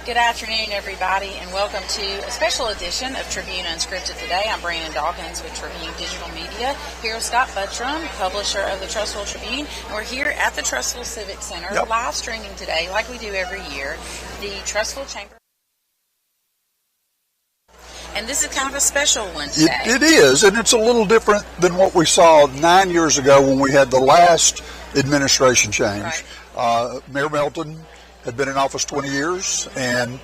Good afternoon, everybody, and welcome to a special edition of Tribune Unscripted today. I'm Brandon Dawkins with Tribune Digital Media, here with Scott Buttram, publisher of the Trussville Tribune, and we're here at the Trussville Civic Center, live streaming today, like we do every year, the Trussville Chamber. And this is kind of a special one today. It is, and it's a little different than what we saw 9 years ago when we had the last administration change. Right. Mayor Melton had been in office 20 years and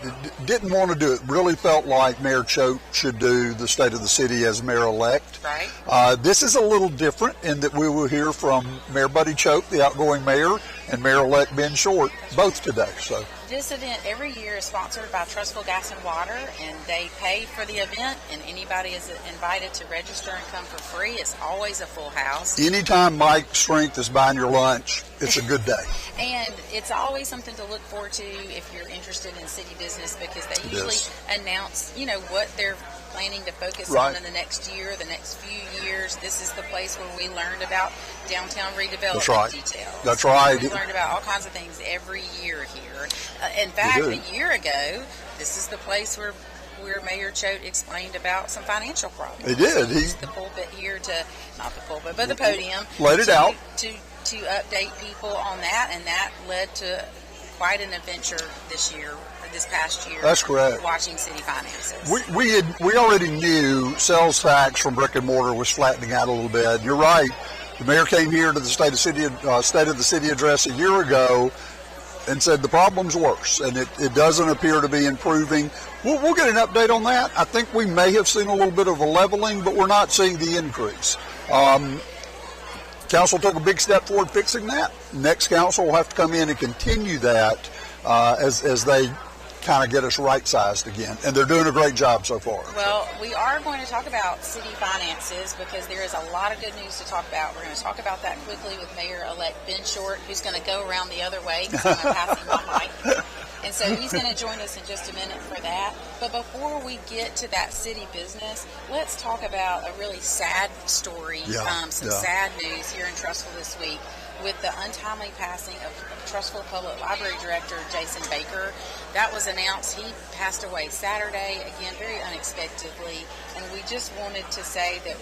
didn't want to do it. Really felt like Mayor Choate should do the state of the city as mayor-elect. Right. This is a little different in that we will hear from Mayor Buddy Choate, the outgoing mayor, and Mayor-elect Ben Short, both today. So this event every year is sponsored by Trussville Gas and Water, and they pay for the event, and anybody is invited to register and come for free. It's always a full house. Anytime Mike Strength is buying your lunch, it's a good day. And it's always something to look forward to if you're interested in city business, because they usually announce, what they're planning to focus on in the next year, the next few years. This is the place where we learned about downtown redevelopment details. That's right. We learned about all kinds of things every year here. In fact, a year ago, this is the place where Mayor Choate explained about some financial problems. He did. He used the pulpit here not the pulpit, but the podium. Laid it out. To update people on that, and that led to quite an adventure this past year. That's correct. Watching city finances. We already knew sales tax from brick and mortar was flattening out a little bit. You're right. The mayor came here to the state of the city address a year ago and said the problem's worse, and it doesn't appear to be improving. We'll get an update on that. I think we may have seen a little bit of a leveling, but we're not seeing the increase. Council took a big step forward fixing that. Next council will have to come in and continue that as they kind of get us right-sized again. And they're doing a great job so far. Well, we are going to talk about city finances because there is a lot of good news to talk about. We're going to talk about that quickly with Mayor-elect Ben Short, who's going to go around the other way because I'm going to pass him my mic. And so he's going to join us in just a minute for that. But before we get to that city business, let's talk about a really sad story, sad news here in Trussville this week with the untimely passing of Trussville Public Library Director Jason Baker. That was announced. He passed away Saturday, again, very unexpectedly. And we just wanted to say that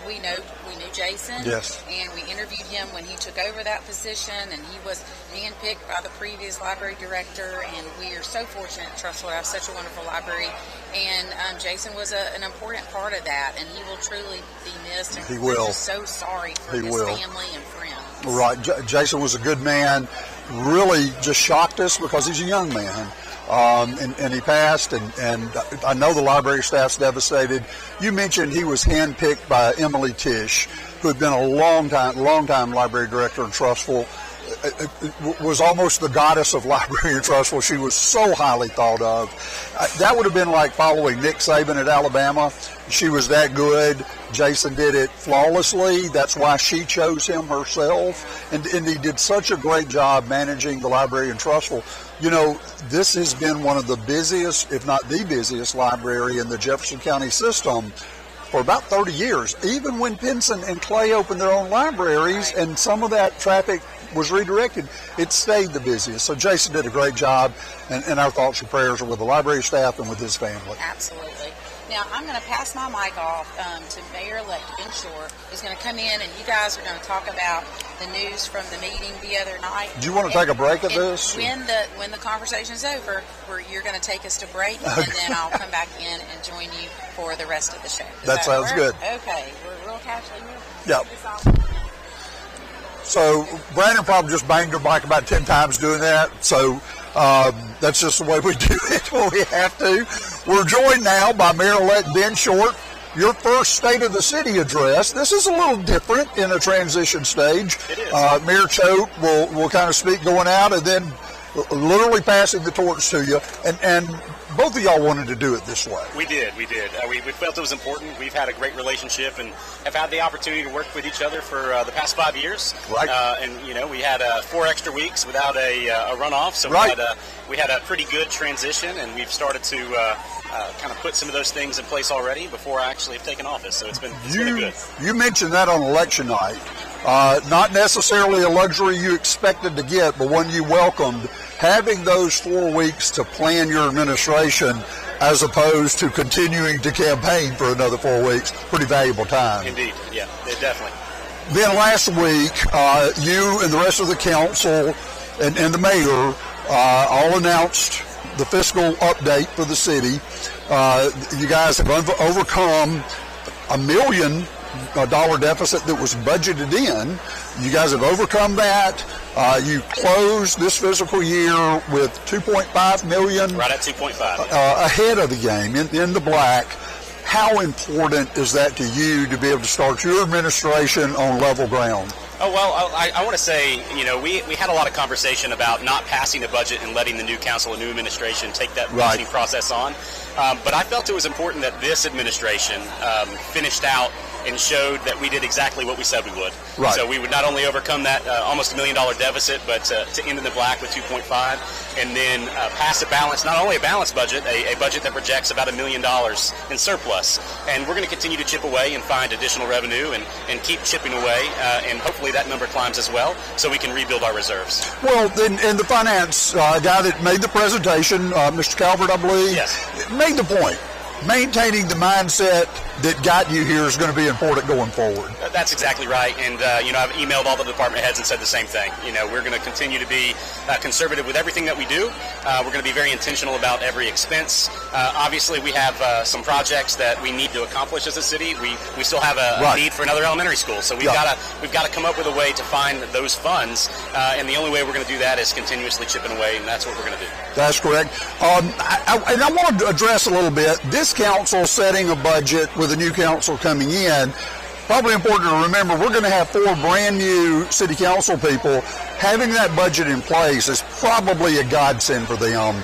we knew Jason. Yes. And we interviewed him when he took over that position, and he was handpicked by the previous library director. And we are so fortunate at Trussville to have such a wonderful library. And Jason was an important part of that, and he will truly be missed. And he will. We're just so sorry for his family and friends. Right. Jason was a good man. Really just shocked us because he's a young man. And he passed, and I know the library staff's devastated. You mentioned he was handpicked by Emily Tisch, who had been a long time library director in Trussville. Was almost the goddess of library in Trussville. She was so highly thought of. That would have been like following Nick Saban at Alabama. She was that good. Jason did it flawlessly. That's why she chose him herself. And he did such a great job managing the library in Trussville. This has been one of the busiest, if not the busiest, library in the Jefferson County system for about 30 years. Even when Pinson and Clay opened their own libraries and some of that traffic was redirected, it stayed the busiest. So Jason did a great job, and our thoughts and prayers are with the library staff and with his family. Absolutely. Now, I'm going to pass my mic off to Mayor-elect Ben Short, who's going to come in, and you guys are going to talk about the news from the meeting the other night. Do you want to take a break of this? When the conversation's over, you're going to take us to break, and then I'll come back in and join you for the rest of the show. That sounds good. Okay. We're real casually here. Yep. So Brandon probably just banged her mic about 10 times doing that. So that's just the way we do it when we have to. We're joined now by Mayor-elect Ben Short. Your first State of the City address. This is a little different in a transition stage. It is. Mayor Choate will kind of speak going out and then literally passing the torch to you. And both of y'all wanted to do it this way. We did. We felt it was important. We've had a great relationship and have had the opportunity to work with each other for the past 5 years. Right. And we had 4 extra weeks without a runoff, so we had a pretty good transition, and we've started to kind of put some of those things in place already before I actually have taken office. So it's been good. You mentioned that on election night. Not necessarily a luxury you expected to get, but one you welcomed. having those 4 weeks to plan your administration as opposed to continuing to campaign for another 4 weeks, pretty valuable time. Indeed, yeah, definitely. Then last week, you and the rest of the council and the mayor all announced the fiscal update for the city. You guys have overcome $1 million deficit that was budgeted in. You guys have overcome that. You closed this fiscal year with $2.5 million. Right at 2.5. Ahead of the game, in the black. How important is that to you to be able to start your administration on level ground? Oh, well, I want to say, we had a lot of conversation about not passing a budget and letting the new council and new administration take that budgeting process on. But I felt it was important that this administration finished out and showed that we did exactly what we said we would. Right. So we would not only overcome that almost $1 million deficit, but to end in the black with 2.5, and then pass a balance, not only a balanced budget, a budget that projects about $1 million in surplus. And we're going to continue to chip away and find additional revenue and keep chipping away, and hopefully that number climbs as well, so we can rebuild our reserves. Well, and the finance guy that made the presentation, Mr. Calvert, I believe, yes, made the point. Maintaining the mindset that got you here is going to be important going forward. That's exactly right. And, I've emailed all the department heads and said the same thing. We're going to continue to be conservative with everything that we do. We're going to be very intentional about every expense. Obviously, we have some projects that we need to accomplish as a city. We still have a need for another elementary school. So we've got to come up with a way to find those funds. And the only way we're going to do that is continuously chipping away, and that's what we're going to do. That's correct. And I want to address a little bit. This council setting a budget with a new council coming in, probably important to remember, we're going to have 4 brand new city council people. Having that budget in place is probably a godsend for them.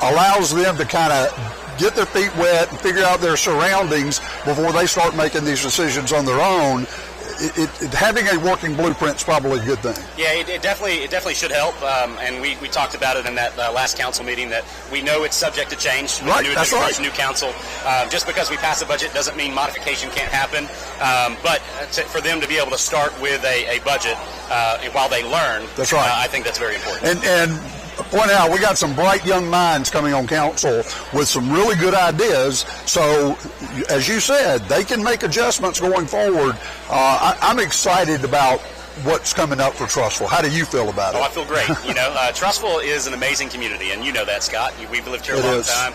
Allows them to kind of get their feet wet and figure out their surroundings before they start making these decisions on their own. Having a working blueprint is probably a good thing. Yeah, it definitely should help. And we talked about it in that last council meeting that we know it's subject to change. Right, that's right. New council. Just because we pass a budget doesn't mean modification can't happen. But for them to be able to start with a budget while they learn, that's right. I think that's very important. And point out, we got some bright young minds coming on council with some really good ideas. So, as you said, they can make adjustments going forward. I'm excited about what's coming up for Trussville. How do you feel about it? Oh, I feel great. Trussville is an amazing community, and you know that, Scott. We've lived here a long time.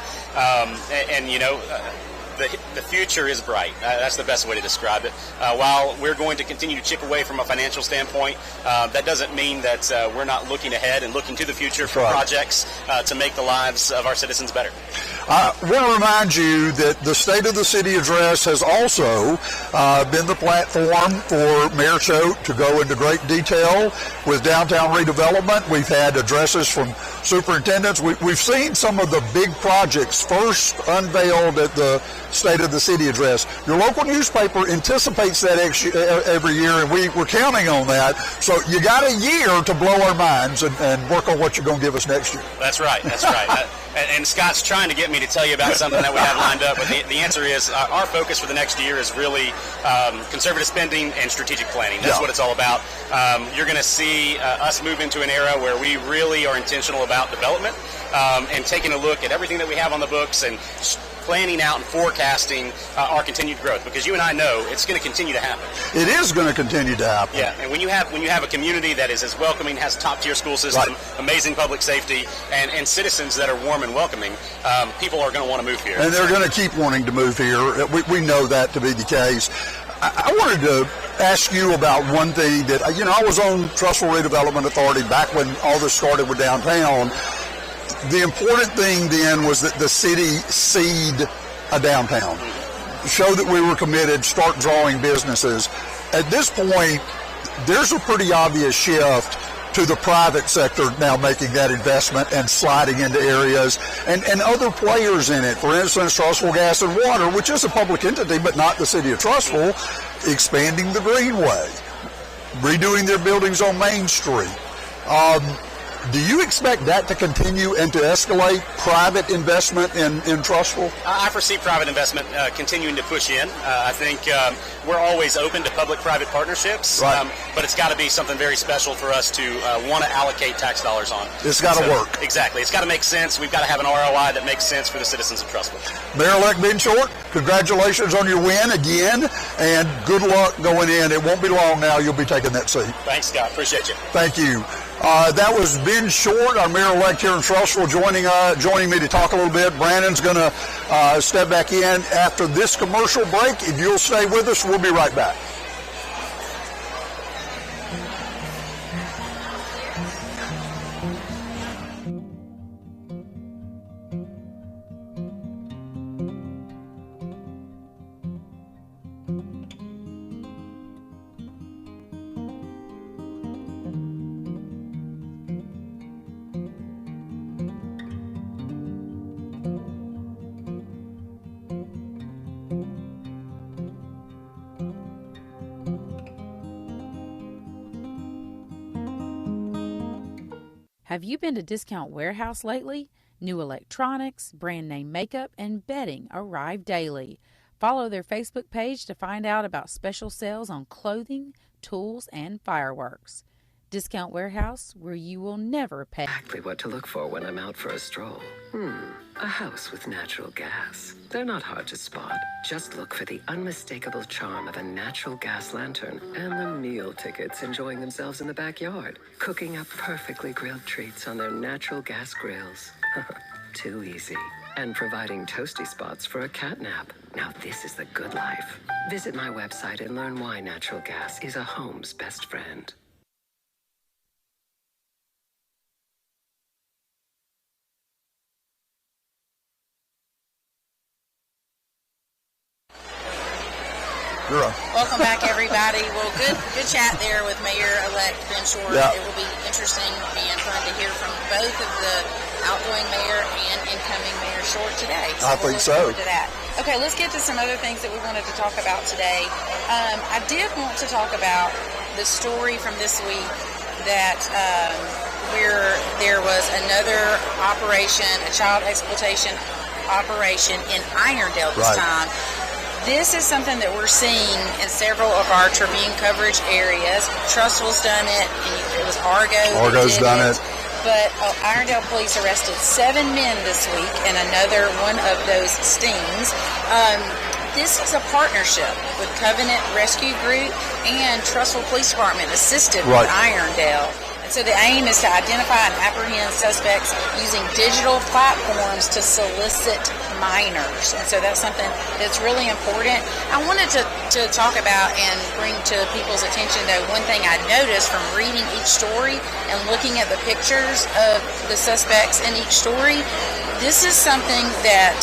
The future is bright. That's the best way to describe it. While we're going to continue to chip away from a financial standpoint, that doesn't mean that we're not looking ahead and looking to the future for projects to make the lives of our citizens better. I want to remind you that the State of the City address has also been the platform for Mayor Choate to go into great detail with downtown redevelopment. We've had addresses from superintendents. We've seen some of the big projects first unveiled at the State of the City address. Your local newspaper anticipates that every year, and we're counting on that. So you got a year to blow our minds and work on what you're going to give us next year. That's right. And Scott's trying to get me to tell you about something that we have lined up, but the answer is our focus for the next year is really conservative spending and strategic planning. That's what it's all about. You're going to see us move into an era where we really are intentional about development and taking a look at everything that we have on the books and planning out and forecasting our continued growth, because you and I know it's going to continue to happen. It is going to continue to happen. Yeah, and when you have a community that is as welcoming, has a top-tier school system, amazing public safety, and citizens that are warm and welcoming, people are going to want to move here. And they're going to keep wanting to move here. We know that to be the case. I wanted to ask you about one thing that, I was on Trussville Redevelopment Authority back when all this started with downtown. The important thing then was that the city seed a downtown, show that we were committed, start drawing businesses. At this point, there's a pretty obvious shift to the private sector now making that investment and sliding into areas and other players in it. For instance, Trussville Gas and Water, which is a public entity but not the city of Trussville, expanding the Greenway, redoing their buildings on Main Street. Do you expect that to continue and to escalate private investment in Trussville? I foresee private investment continuing to push in. I think we're always open to public-private partnerships, right. But it's got to be something very special for us to want to allocate tax dollars on. It's got to work. Exactly. It's got to make sense. We've got to have an ROI that makes sense for the citizens of Trussville. Mayor-elect Ben Short, congratulations on your win again, and good luck going in. It won't be long now. You'll be taking that seat. Thanks, Scott. Appreciate you. Thank you. That was Ben Short, our mayor-elect here in Trussville, joining me to talk a little bit. Brandon's going to step back in after this commercial break. If you'll stay with us, we'll be right back. Have you been to Discount Warehouse lately? New electronics, brand name makeup, and bedding arrive daily. Follow their Facebook page to find out about special sales on clothing, tools, and fireworks. Discount Warehouse, where you will never pay. Exactly what to look for when I'm out for a stroll. A house with natural gas. They're not hard to spot. Just look for the unmistakable charm of a natural gas lantern and the meal tickets enjoying themselves in the backyard, cooking up perfectly grilled treats on their natural gas grills. Too easy. And providing toasty spots for a cat nap. Now this is the good life. Visit my website and learn why natural gas is a home's best friend. Welcome back, everybody. Well, good chat there with Mayor-elect Ben Short. Yeah. It will be interesting and fun to hear from both of the outgoing mayor and incoming Mayor Short today. I think so. Forward to that. Okay, let's get to some other things that we wanted to talk about today. I did want to talk about the story from this week that where there was another operation, a child exploitation operation in Irondale this time. This is something that we're seeing in several of our Tribune coverage areas. Trussville's done it, and it was Argo's done it. But Irondale police arrested 7 men this week, and another one of those stings. This is a partnership with Covenant Rescue Group and Trussville Police Department, assisted with Irondale. And so the aim is to identify and apprehend suspects using digital platforms to solicit minors. And so that's something that's really important. I wanted to talk about and bring to people's attention, though, one thing I noticed from reading each story and looking at the pictures of the suspects in each story. This is something that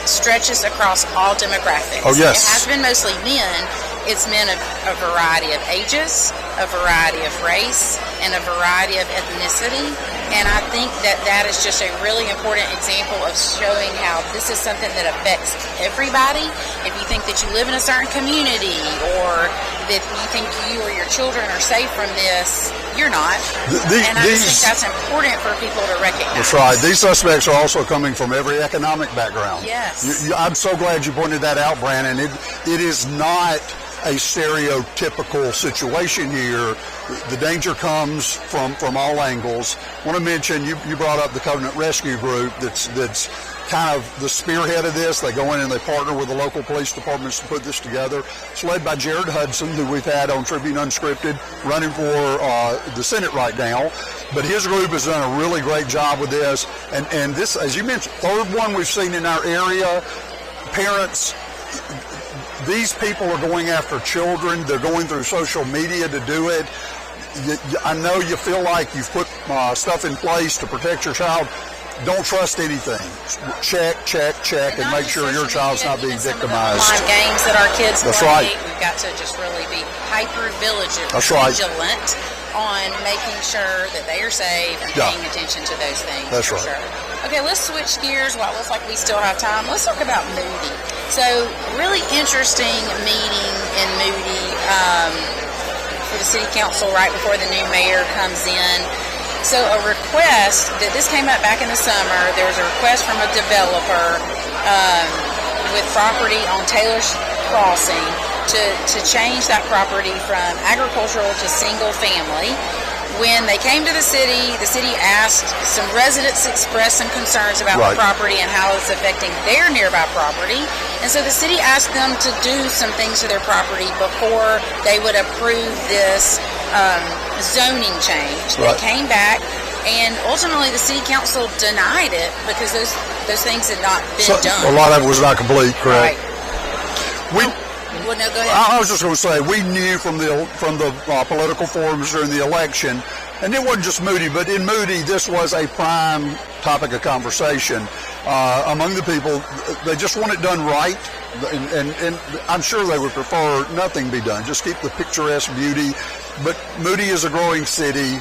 stretches across all demographics. Oh, yes. It has been mostly men. It's men of a variety of ages, a variety of race, and a variety of ethnicity. And I think that is just a really important example of showing how this is something that affects everybody. If you think that you live in a certain community or that you think you or your children are safe from this, you're not. And I just think that's important for people to recognize. That's right. These suspects are also coming from every economic background. Yes. I'm so glad you pointed that out, Brandon. It is not a stereotypical situation here. The danger comes from all angles. I want to mention, you brought up the Covenant Rescue Group that's kind of the spearhead of this. They go in and they partner with the local police departments to put this together. It's led by Jared Hudson, who we've had on Tribune Unscripted, running for the Senate right now. But his group has done a really great job with this. And this, as you mentioned, third one we've seen in our area. Parents, these people are going after children. They're going through social media to do it. I know you feel like you've put stuff in place to protect your child. Don't trust anything. Check, and make sure your child's not being victimized. Online games that our kids play. That's right. We've got to just really be hyper-vigilant on making sure that they are safe and paying attention to those things. That's right. Sure. Okay, let's switch gears while it looks like we still have time. Let's talk about Moody. So, really interesting meeting in Moody for the city council right before the new mayor comes in. So a request, this came up back in the summer, there was a request from a developer with property on Taylor's Crossing to change that property from agricultural to single family. When they came to the city asked, some residents expressed some concerns about the property and how it's affecting their nearby property. And so the city asked them to do some things to their property before they would approve this zoning change. They came back, and ultimately the city council denied it because those things had not been done. A lot of it was not complete, correct? Right. Well, no, go ahead. I was just going to say, we knew from the political forums during the election, and it wasn't just Moody, but in Moody, this was a prime topic of conversation among the people. They just want it done right, and I'm sure they would prefer nothing be done. Just keep the picturesque beauty. But Moody is a growing city.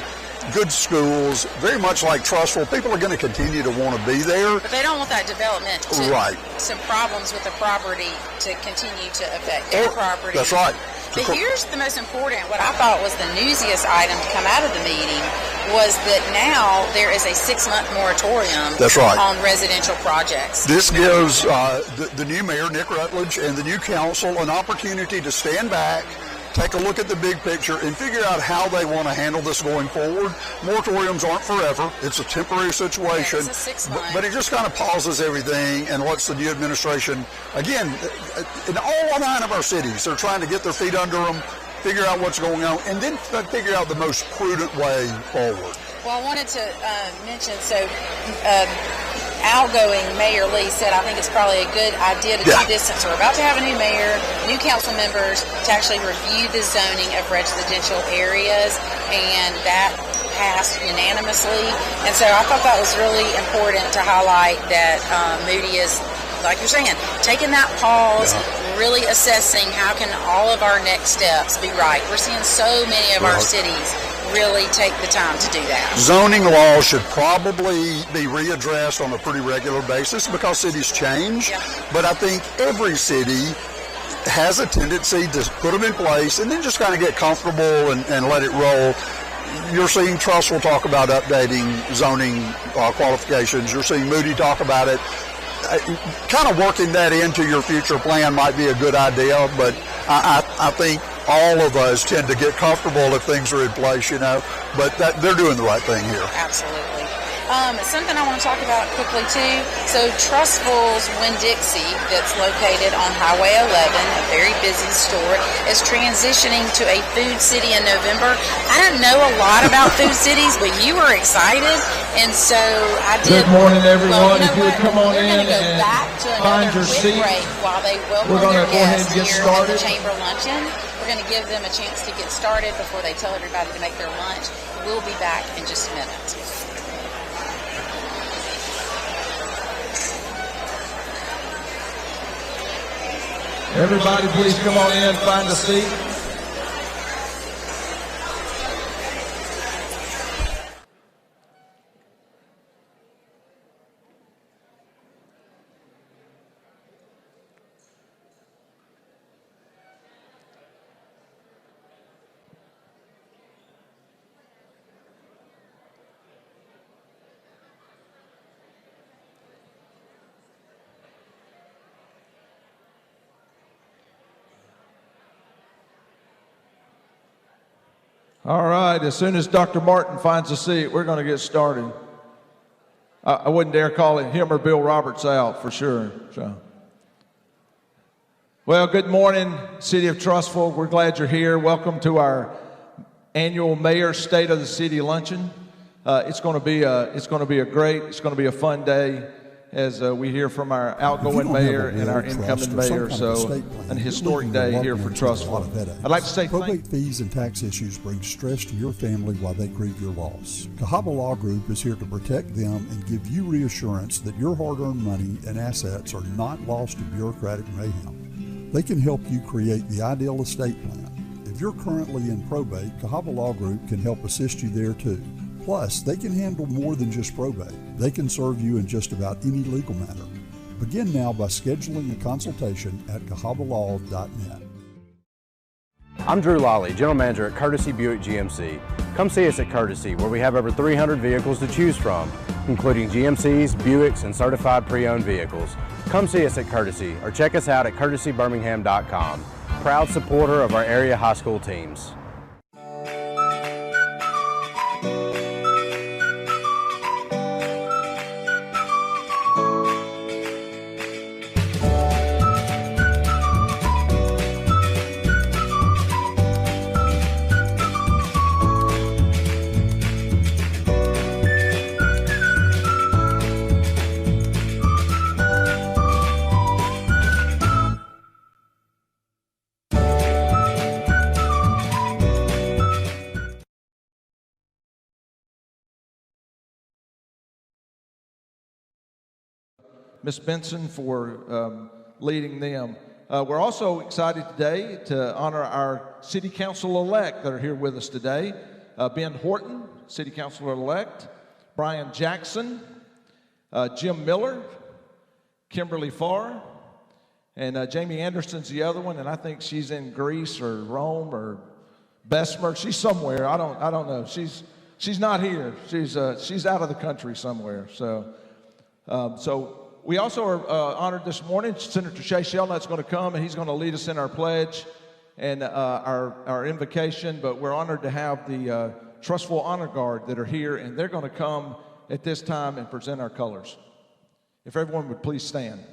Good schools, very much like Trussville. People are going to continue to want to be there. But they don't want that development some problems with the property to continue to affect their property. That's right. But here's the most important, what I thought was the newsiest item to come out of the meeting, was that now there is a 6-month moratorium on residential projects. This gives the new mayor, Nick Rutledge, and the new council an opportunity to stand back, take a look at the big picture, and figure out how they want to handle this going forward. Moratoriums aren't forever. It's a temporary situation. Yeah, it's a 6 month. But it just kind of pauses everything and lets the new administration, again, in all 9 of our cities, they're trying to get their feet under them, figure out what's going on, and then figure out the most prudent way forward. Well, I wanted to mention, outgoing Mayor Lee said, I think it's probably a good idea to do this since we're about to have a new mayor, new council members, to actually review the zoning of residential areas, and that passed unanimously. And so I thought that was really important to highlight that Moody is, like you're saying, taking that pause, really assessing how can all of our next steps be right. We're seeing so many of our cities really take the time to do that. Zoning laws should probably be readdressed on a pretty regular basis because cities change, but I think every city has a tendency to put them in place and then just kind of get comfortable and let it roll. You're seeing Trussville talk about updating zoning qualifications. You're seeing Moody talk about it. Kind of working that into your future plan might be a good idea, but I think all of us tend to get comfortable if things are in place, but they're doing the right thing here. Absolutely. Something I want to talk about quickly too. So Trussville's Winn-Dixie, that's located on Highway 11, a very busy store, is transitioning to a food city in November. I don't know a lot about food cities, but you were excited, and so I did. Good morning, everyone. If you would come on in go and back to find your quick seat, break while they welcome we're going their to go ahead guests and get here started. at the Chamber Luncheon. We're going to give them a chance to get started before they tell everybody to make their lunch. We'll be back in just a minute. Everybody, please come on in, find a seat. All right, as soon as Dr. Martin finds a seat, we're going to get started. I wouldn't dare call him or Bill Roberts out for sure. Well, good morning, City of Trussville. We're glad you're here. Welcome to our annual Mayor's State of the City Luncheon. It's going to be a fun day as we hear from our outgoing mayor and our incoming mayor. So an historic day here for Trussville. I'd like to say probate fees and tax issues bring stress to your family while they grieve your loss. Cahaba Law Group is here to protect them and give you reassurance that your hard-earned money and assets are not lost to bureaucratic mayhem. They can help you create the ideal estate plan. If you're currently in probate, Cahaba Law Group can help assist you there too. Plus, they can handle more than just probate. They can serve you in just about any legal matter. Begin now by scheduling a consultation at cahabalaw.net. I'm Drew Lawley, General Manager at Courtesy Buick GMC. Come see us at Courtesy, where we have over 300 vehicles to choose from, including GMCs, Buicks, and certified pre-owned vehicles. Come see us at Courtesy or check us out at courtesybirmingham.com. Proud supporter of our area high school teams. Ms. Benson for leading them. We're also excited today to honor our City Council-elect that are here with us today. Ben Horton, City Councilor-elect, Brian Jackson, Jim Miller, Kimberly Farr, and Jamie Anderson's the other one, and I think she's in Greece or Rome or Bessemer. She's somewhere. I don't know. She's not here. She's out of the country somewhere. So we also are honored this morning. Senator Shea Shelnutt's going to come, and he's going to lead us in our pledge and our invocation. But we're honored to have the Trussville Honor Guard that are here, and they're going to come at this time and present our colors. If everyone would please stand.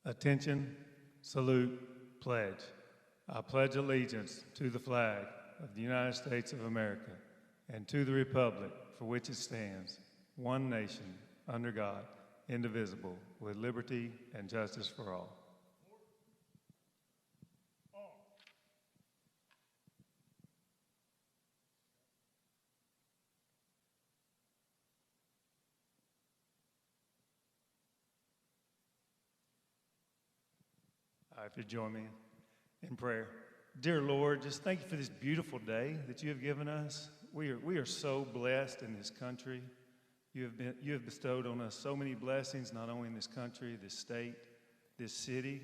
Attention, salute, pledge. I pledge allegiance to the flag of the United States of America and to the republic for which it stands, one nation, under God, indivisible, with liberty and justice for all. If you join me in prayer. Dear Lord, just thank you for this beautiful day that you have given us. We are so blessed in this country. You have bestowed on us so many blessings, not only in this country, this state, this city.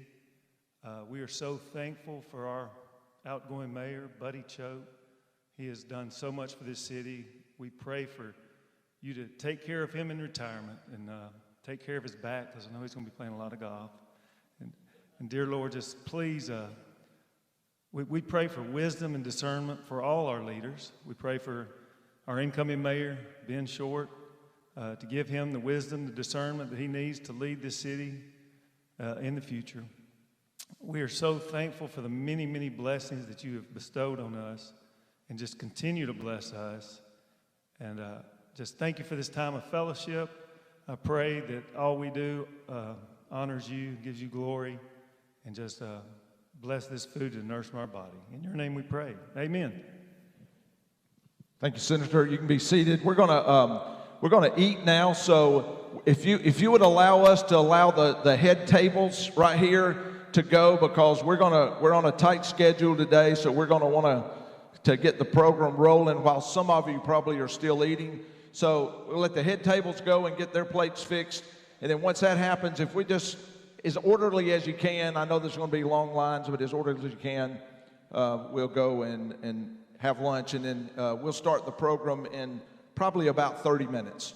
We are so thankful for our outgoing mayor, Buddy Choate. He has done so much for this city. We pray for you to take care of him in retirement and take care of his back, because I know he's going to be playing a lot of golf. And dear Lord, just please, we pray for wisdom and discernment for all our leaders. We pray for our incoming mayor, Ben Short, to give him the wisdom, the discernment that he needs to lead this city in the future. We are so thankful for the many, many blessings that you have bestowed on us, and just continue to bless us. And just thank you for this time of fellowship. I pray that all we do honors you, gives you glory, and just bless this food to nourish our body. In your name we pray. Amen. Thank you, Senator. You can be seated. We're gonna eat now. So if you would allow us to allow the head tables right here to go, because we're on a tight schedule today. So we're gonna want to get the program rolling while some of you probably are still eating. So we'll let the head tables go and get their plates fixed. And then once that happens, if we just as orderly as you can, I know there's going to be long lines, but as orderly as you can, we'll go and have lunch, and then we'll start the program in probably about 30 minutes.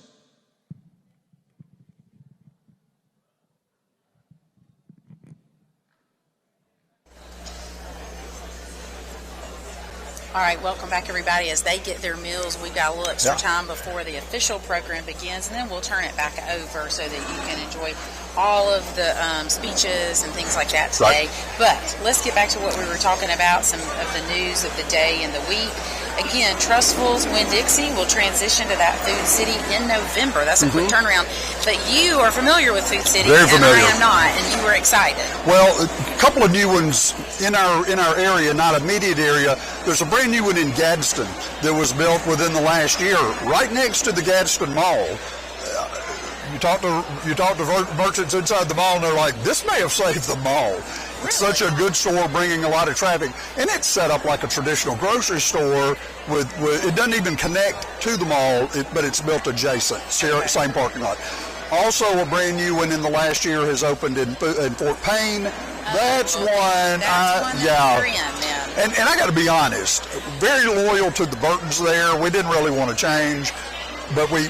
All right, welcome back, everybody. As they get their meals, we've got a little extra time before the official program begins, and then we'll turn it back over so that you can enjoy all of the speeches and things like that today. Right. But let's get back to what we were talking about, some of the news of the day and the week. Again, Trussville's Winn-Dixie will transition to that Food City in November. That's a quick turnaround. But you are familiar with Food City, Very familiar. and I am not, and you were excited. Well, a couple of new ones in our area, not immediate area. There's a brand new one in Gadsden that was built within the last year, right next to the Gadsden Mall. You talk to merchants inside the mall, and they're like, "This may have saved the mall." It's such a good store, bringing a lot of traffic, and it's set up like a traditional grocery store. With it doesn't even connect to the mall, but it's built adjacent, same parking lot. Also, a brand new one in the last year has opened in Fort Payne. That's one. And I got to be honest, very loyal to the Burtons there. We didn't really want to change, but we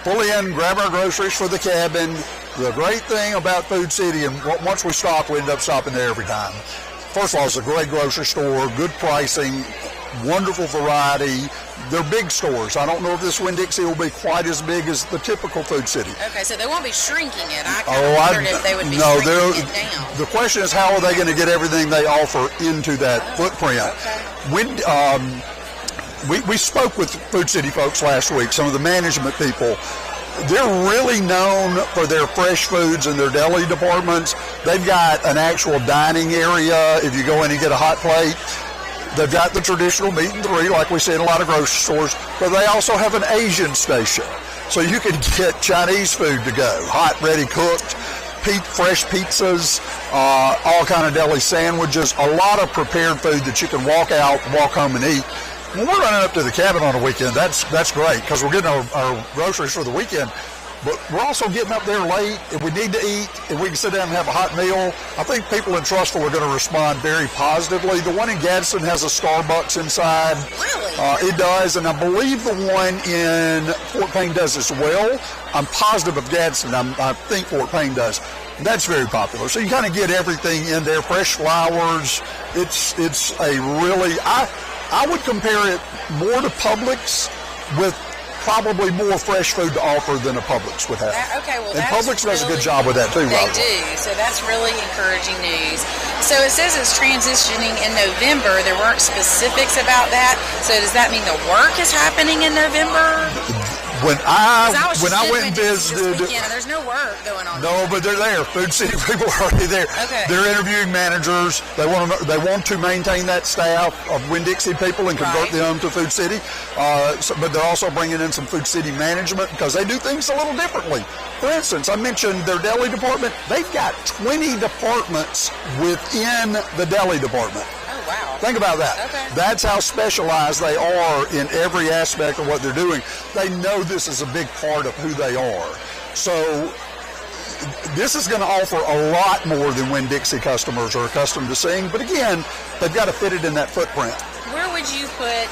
pull in, grab our groceries for the cabin. The great thing about Food City, and once we stop, we end up stopping there every time. First of all, it's a great grocery store, good pricing, wonderful variety. They're big stores. I don't know if this Winn-Dixie will be quite as big as the typical Food City. Okay, so they won't be shrinking it. I kind of wondered if they would be shrinking it down. The question is, how are they going to get everything they offer into that footprint? Okay. We spoke with Food City folks last week, some of the management people. They're really known for their fresh foods and their deli departments. They've got an actual dining area if you go in and get a hot plate. They've got the traditional meat and three, like we see in a lot of grocery stores, but they also have an Asian station. So you can get Chinese food to go, hot, ready, cooked, fresh pizzas, all kind of deli sandwiches, a lot of prepared food that you can walk out, walk home and eat. When we're running up to the cabin on a weekend, that's great because we're getting our groceries for the weekend. But we're also getting up there late. If we need to eat, if we can sit down and have a hot meal, I think people in Trussville are going to respond very positively. The one in Gadsden has a Starbucks inside. Really? It does, and I believe the one in Fort Payne does as well. I'm positive of Gadsden. I think Fort Payne does. That's very popular. So you kind of get everything in there. Fresh flowers. It's a really, I would compare it more to Publix with probably more fresh food to offer than a Publix would have. And Publix does a good job with that too, They Robert. do. So that's really encouraging news. So it says it's transitioning in November. There weren't specifics about that. So does that mean the work is happening in November? When I went and visited, there's no work going on. No, but they're there. Food City people are already there. Okay. They're interviewing managers. They want to maintain that staff of Winn-Dixie people and convert them to Food City. But they're also bringing in some Food City management because they do things a little differently. For instance, I mentioned their deli department. They've got 20 departments within the deli department. Wow. Think about that. Okay. That's how specialized they are in every aspect of what they're doing. They know this is a big part of who they are. So this is going to offer a lot more than Winn-Dixie customers are accustomed to seeing. But again, they've got to fit it in that footprint. Where would you put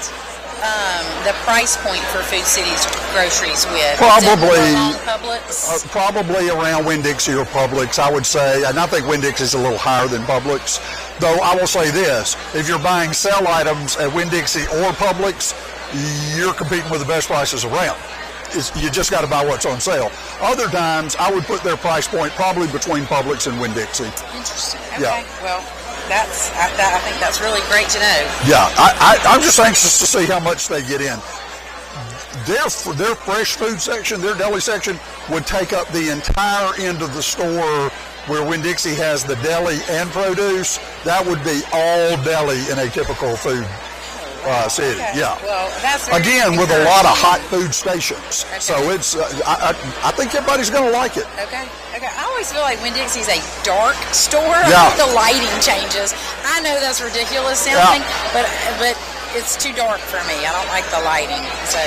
the price point for Food City's groceries with? Probably around Winn-Dixie or Publix, I would say. And I think Winn-Dixie is a little higher than Publix. Though I will say this, if you're buying sale items at Winn-Dixie or Publix, you're competing with the best prices around. You just got to buy what's on sale. Other times, I would put their price point probably between Publix and Winn-Dixie. Interesting. Okay. Yeah. Well, I think that's really great to know. Yeah, I'm just anxious to see how much they get in. Their fresh food section, their deli section, would take up the entire end of the store where Winn-Dixie has the deli and produce. That would be all deli in a typical food city. Okay. Yeah. Well, that's again with a lot of hot food stations. Okay. So it's I think everybody's going to like it. Okay. I always feel like Winn-Dixie's a dark store. Yeah. I think the lighting changes. I know that's ridiculous sounding, but it's too dark for me. I don't like the lighting. So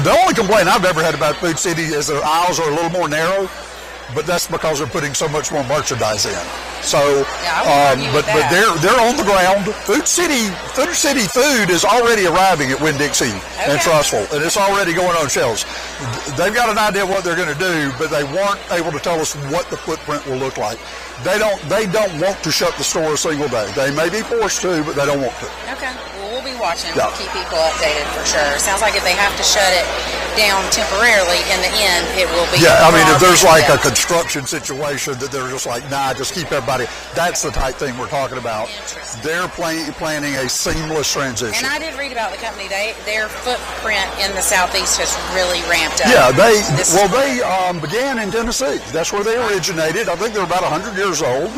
the only complaint I've ever had about Food City is their aisles are a little more narrow. But that's because they're putting so much more merchandise in. So, but they're on the ground. Food City food is already arriving at Winn-Dixie and Trussville, and it's already going on shelves. They've got an idea of what they're going to do, but they weren't able to tell us what the footprint will look like. They don't want to shut the store a single day. They may be forced to, but they don't want to. Okay. Well, we'll be watching. We'll keep people updated for sure. Sounds like if they have to shut it, down temporarily, in the end, it will be. Yeah, I mean, if there's like a construction situation that they're just like, nah, just keep everybody, that's the type thing we're talking about. They're planning a seamless transition. And I did read about the company. Their footprint in the Southeast has really ramped up. Yeah, they began in Tennessee. That's where they originated. I think they're about 100 years old.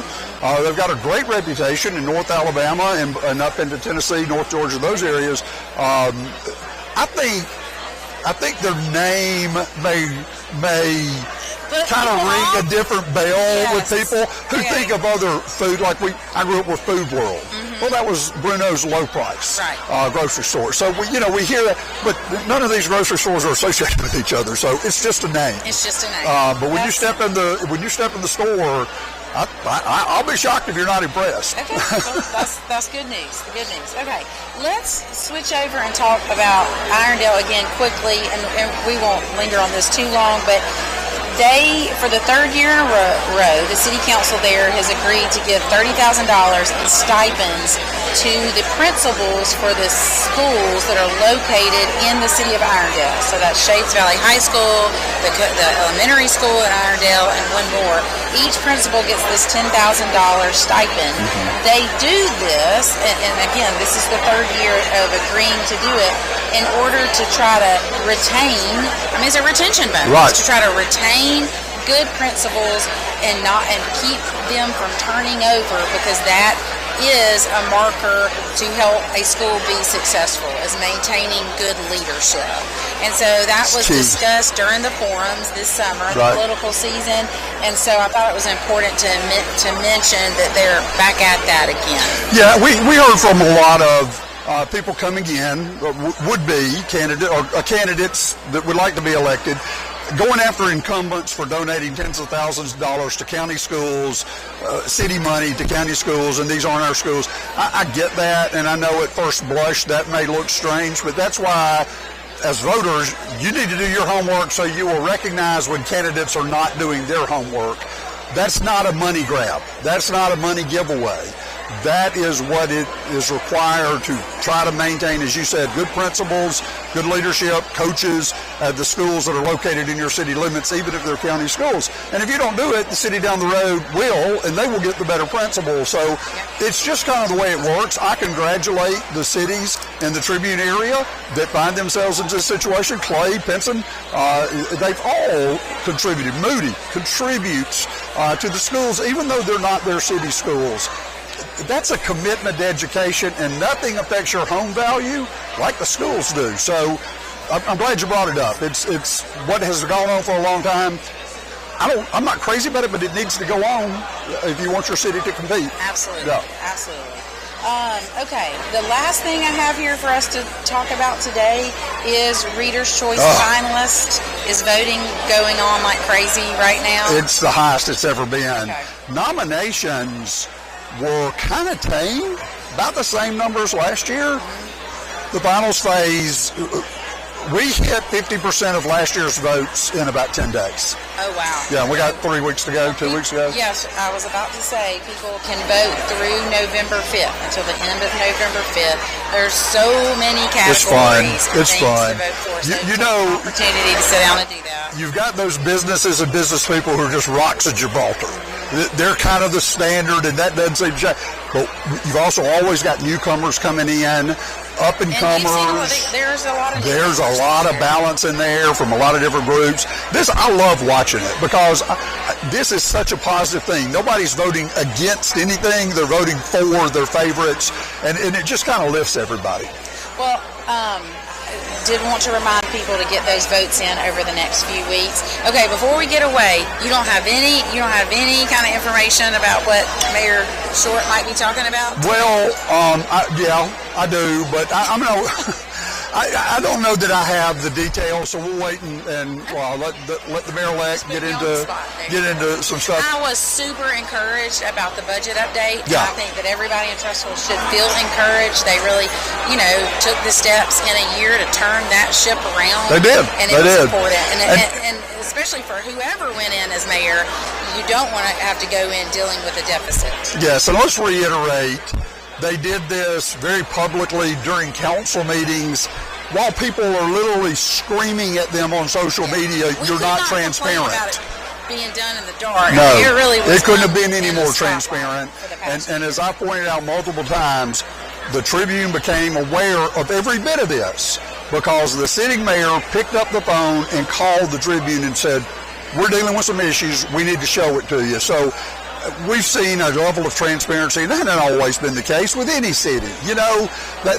They've got a great reputation in North Alabama and up into Tennessee, North Georgia, those areas. I think their name may kind of ring a different bell with people who think of other food. Like I grew up with Food World. Well, that was Bruno's Low Price grocery store. So we hear that, but none of these grocery stores are associated with each other. So it's just a name. It's just a name. But when you step in the store, I'll be shocked if you're not impressed. Okay, well, that's good news. Good news. Okay, let's switch over and talk about Irondale again quickly, and we won't linger on this too long, but for the third year in a row, the city council there has agreed to give $30,000 in stipends to the principals for the schools that are located in the city of Irondale. So that's Shades Valley High School, the elementary school in Irondale, and one more. Each principal gets this $10,000 stipend. They do this, and again, this is the third year of agreeing to do it, in order to try to retain, it's a retention bonus, to try to retain good principals and keep them from turning over, because that is a marker to help a school be successful, is maintaining good leadership. And so that was discussed during the forums this summer, the political season, and so I thought it was important to mention that they're back at that again. Yeah, we heard from a lot of people coming in, would-be candidates that would like to be elected, going after incumbents for donating tens of thousands of dollars to county schools, city money to county schools, and these aren't our schools. I get that, and I know at first blush that may look strange, but that's why, as voters, you need to do your homework so you will recognize when candidates are not doing their homework. That's not a money grab. That's not a money giveaway. That is what it is required to try to maintain, as you said, good principals, good leadership, coaches at the schools that are located in your city limits, even if they're county schools. And if you don't do it, the city down the road will, and they will get the better principals. So it's just kind of the way it works. I congratulate the cities in the Tribune area that find themselves in this situation. Clay, Pinson, they've all contributed. Moody contributes to the schools, even though they're not their city schools. That's a commitment to education, and nothing affects your home value like the schools do. So I'm glad you brought it up. It's what has gone on for a long time. I'm not crazy about it, but it needs to go on if you want your city to compete. Absolutely. Yeah. Absolutely. Okay, the last thing I have here for us to talk about today is Reader's Choice Finalist. Is voting going on like crazy right now? It's the highest it's ever been. Okay. Nominations were kind of tame, about the same numbers last year. The finals phase, we hit 50% of last year's votes in about 10 days. Oh, wow. Yeah, we got 3 weeks to go, 2 weeks to go. Yes, I was about to say people can vote through November 5th, until the end of November 5th. There's so many categories and things to vote for. So you know, opportunity to sit down and do that. You've got those businesses and business people who are just rocks at Gibraltar. They're kind of the standard, and that doesn't seem to change. But you've also always got newcomers coming in, up-and-comers. There's a lot of balance in there from a lot of different groups. I love watching it, because this is such a positive thing. Nobody's voting against anything. They're voting for their favorites, and it just kind of lifts everybody. Well, did want to remind people to get those votes in over the next few weeks. Okay, before we get away, you don't have any kind of information about what Mayor Short might be talking about? Well, I do, but I don't know that I have the details, so we'll wait and let the mayor-elect get into some stuff. I was super encouraged about the budget update. Yeah. I think that everybody in Trussville should feel encouraged. They really, took the steps in a year to turn that ship around. They did. And it was important. And especially for whoever went in as mayor, you don't want to have to go in dealing with a deficit. Yes, and let's reiterate, they did this very publicly during council meetings. while people are literally screaming at them on social media, you're not transparent. About it being done in the dark. No, it really was. It couldn't have been any more transparent. And as I pointed out multiple times, the Tribune became aware of every bit of this because the sitting mayor picked up the phone and called the Tribune and said, "We're dealing with some issues. We need to show it to you." So we've seen a level of transparency, and that hasn't always been the case with any city. You know,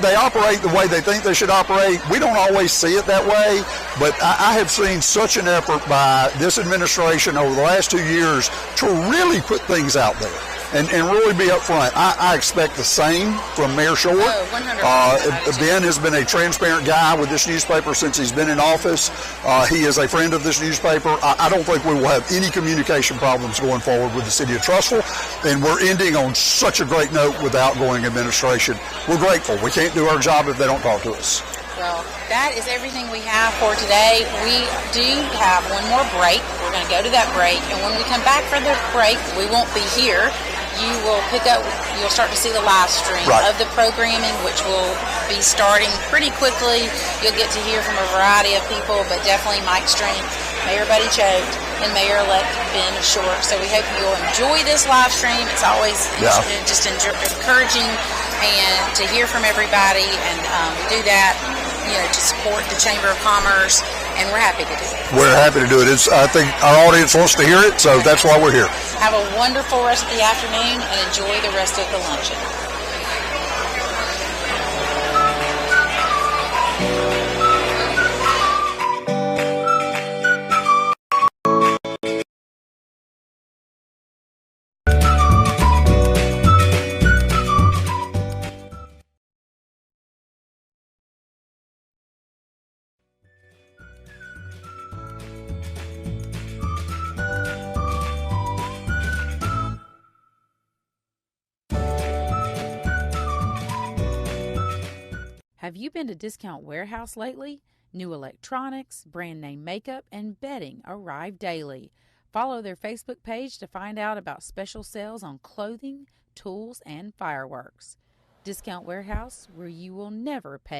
they operate the way they think they should operate. We don't always see it that way, but I have seen such an effort by this administration over the last 2 years to really put things out there and really be upfront. I expect the same from Mayor Short. Oh, 100%. Ben has been a transparent guy with this newspaper since he's been in office. He is a friend of this newspaper. I don't think we will have any communication problems going forward with the city of Trussville, and we're ending on such a great note with the outgoing administration. We're grateful. We can't do our job if they don't talk to us. Well, that is everything we have for today. We do have one more break. We're going to go to that break, and when we come back from the break, we won't be here. You'll start to see the live stream of the programming, which will be starting pretty quickly. You'll get to hear from a variety of people, but definitely Mike Strength, Mayor Buddy Choate, and Mayor-elect Ben Short. So we hope you'll enjoy this live stream. It's always just encouraging and to hear from everybody, and we do that, to support the Chamber of Commerce, and we're happy to do it. We're happy to do it. I think our audience wants to hear it, so that's why we're here. Have a wonderful rest of the afternoon and enjoy the rest of the luncheon. Have you been to Discount Warehouse lately? New electronics, brand name makeup, and bedding arrive daily. Follow their Facebook page to find out about special sales on clothing, tools, and fireworks. Discount Warehouse, where you will never pay.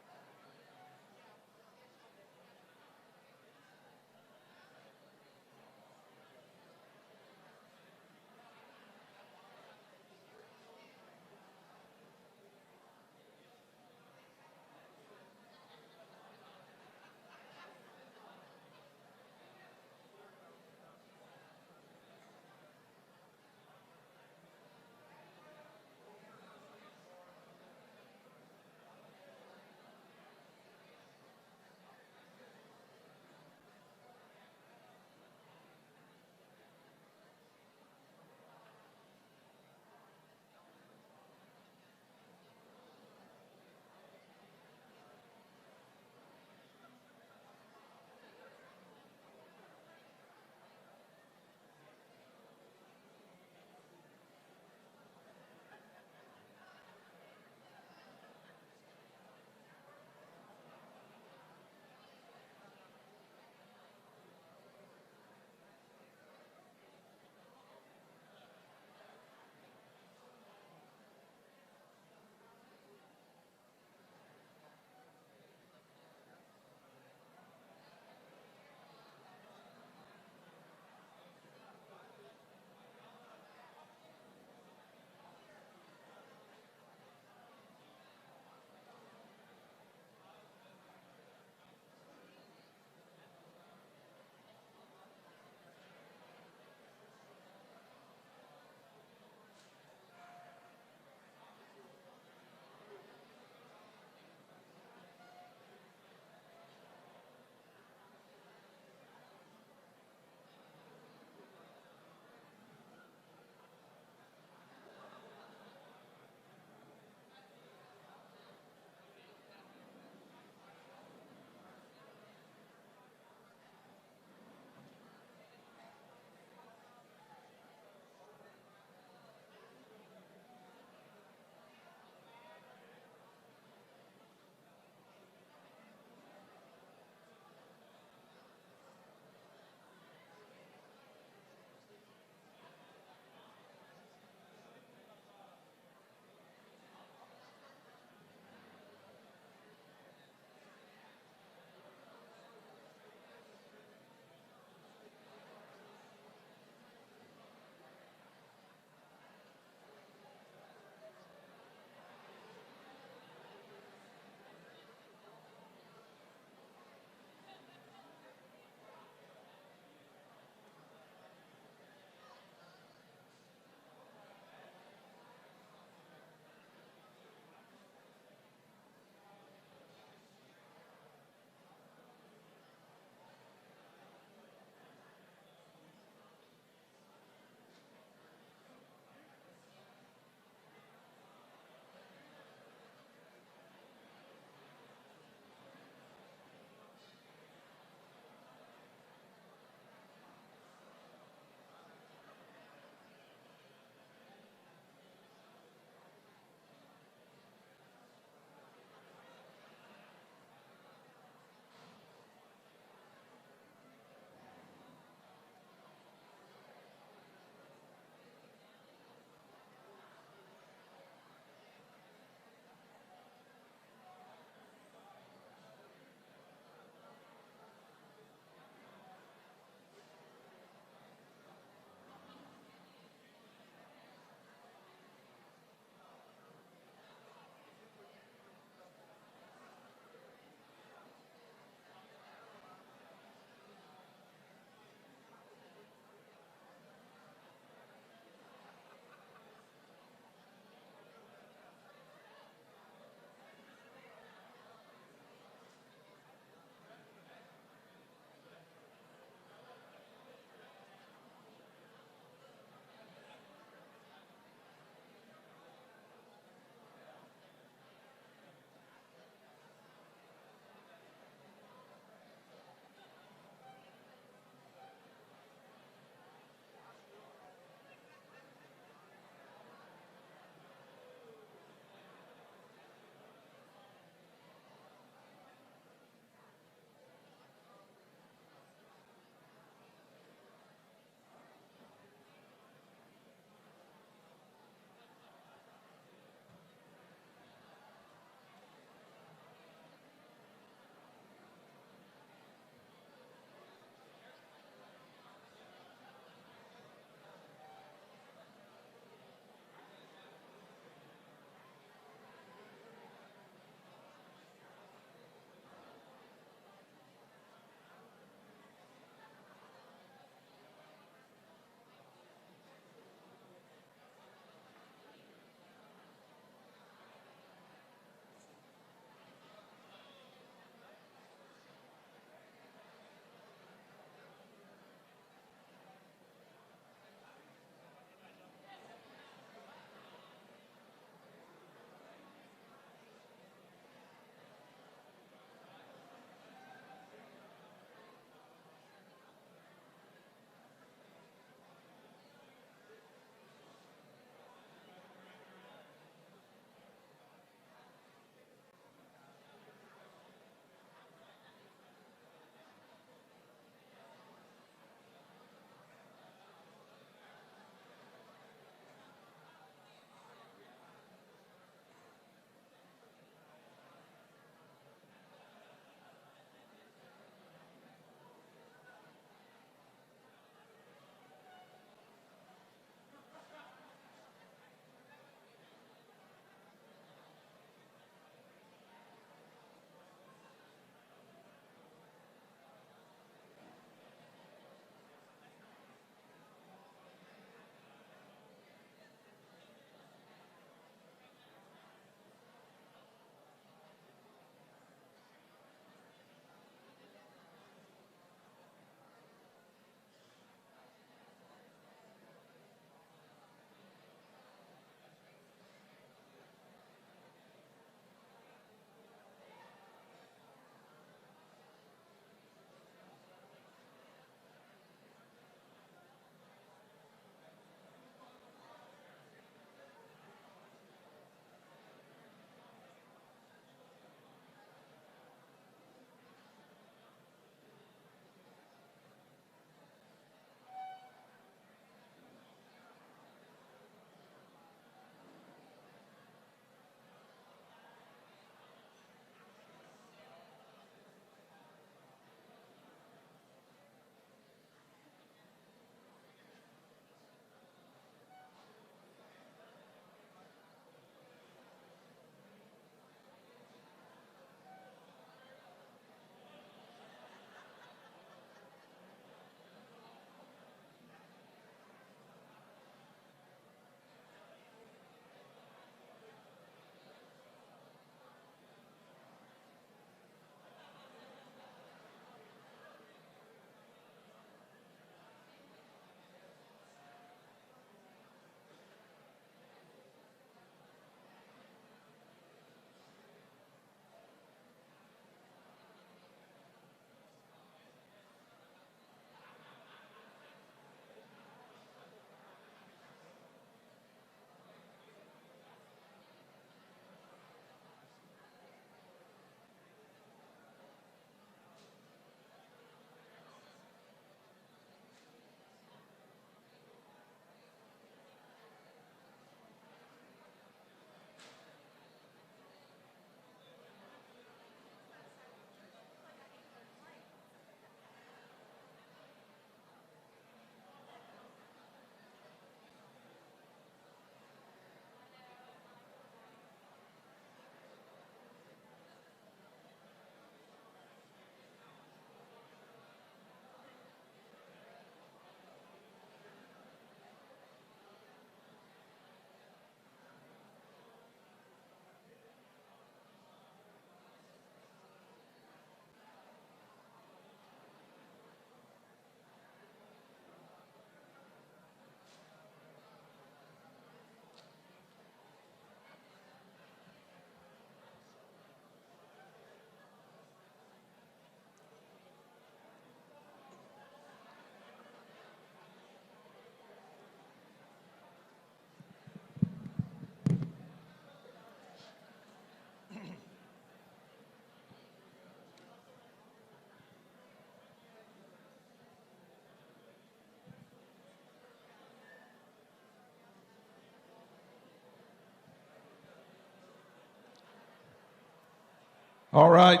All right,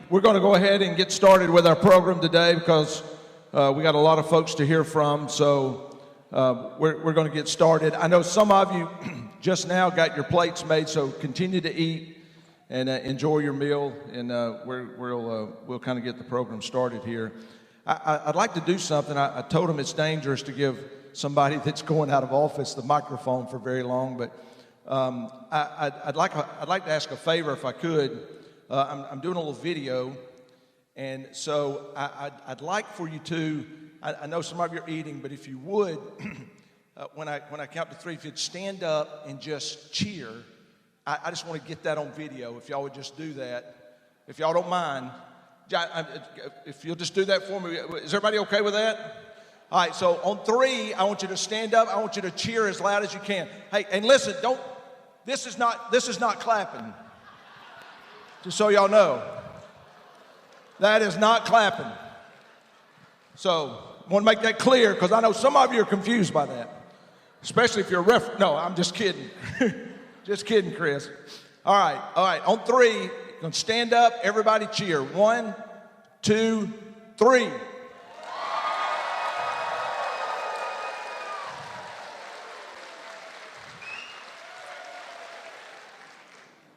we're going to go ahead and get started with our program today because we got a lot of folks to hear from, so we're going to get started. I know some of you just now got your plates made, so continue to eat and enjoy your meal, and we'll kind of get the program started here. I'd like to do something. I told them it's dangerous to give somebody that's going out of office the microphone for very long, but I'd like to ask a favor if I could. I'm doing a little video, and so I'd like for you to, I know some of you are eating, but if you would, when I count to three, if you'd stand up and just cheer, I just want to get that on video, if y'all would just do that. If y'all don't mind, if you'll just do that for me. Is everybody okay with that? All right, so on three, I want you to stand up. I want you to cheer as loud as you can. Hey, and listen, this is not clapping. Just so y'all know, that is not clapping. So I want to make that clear because I know some of you are confused by that, especially if you're a No, I'm just kidding. Just kidding, Chris. All right. On three, you're going to stand up. Everybody cheer. 1, 2, 3.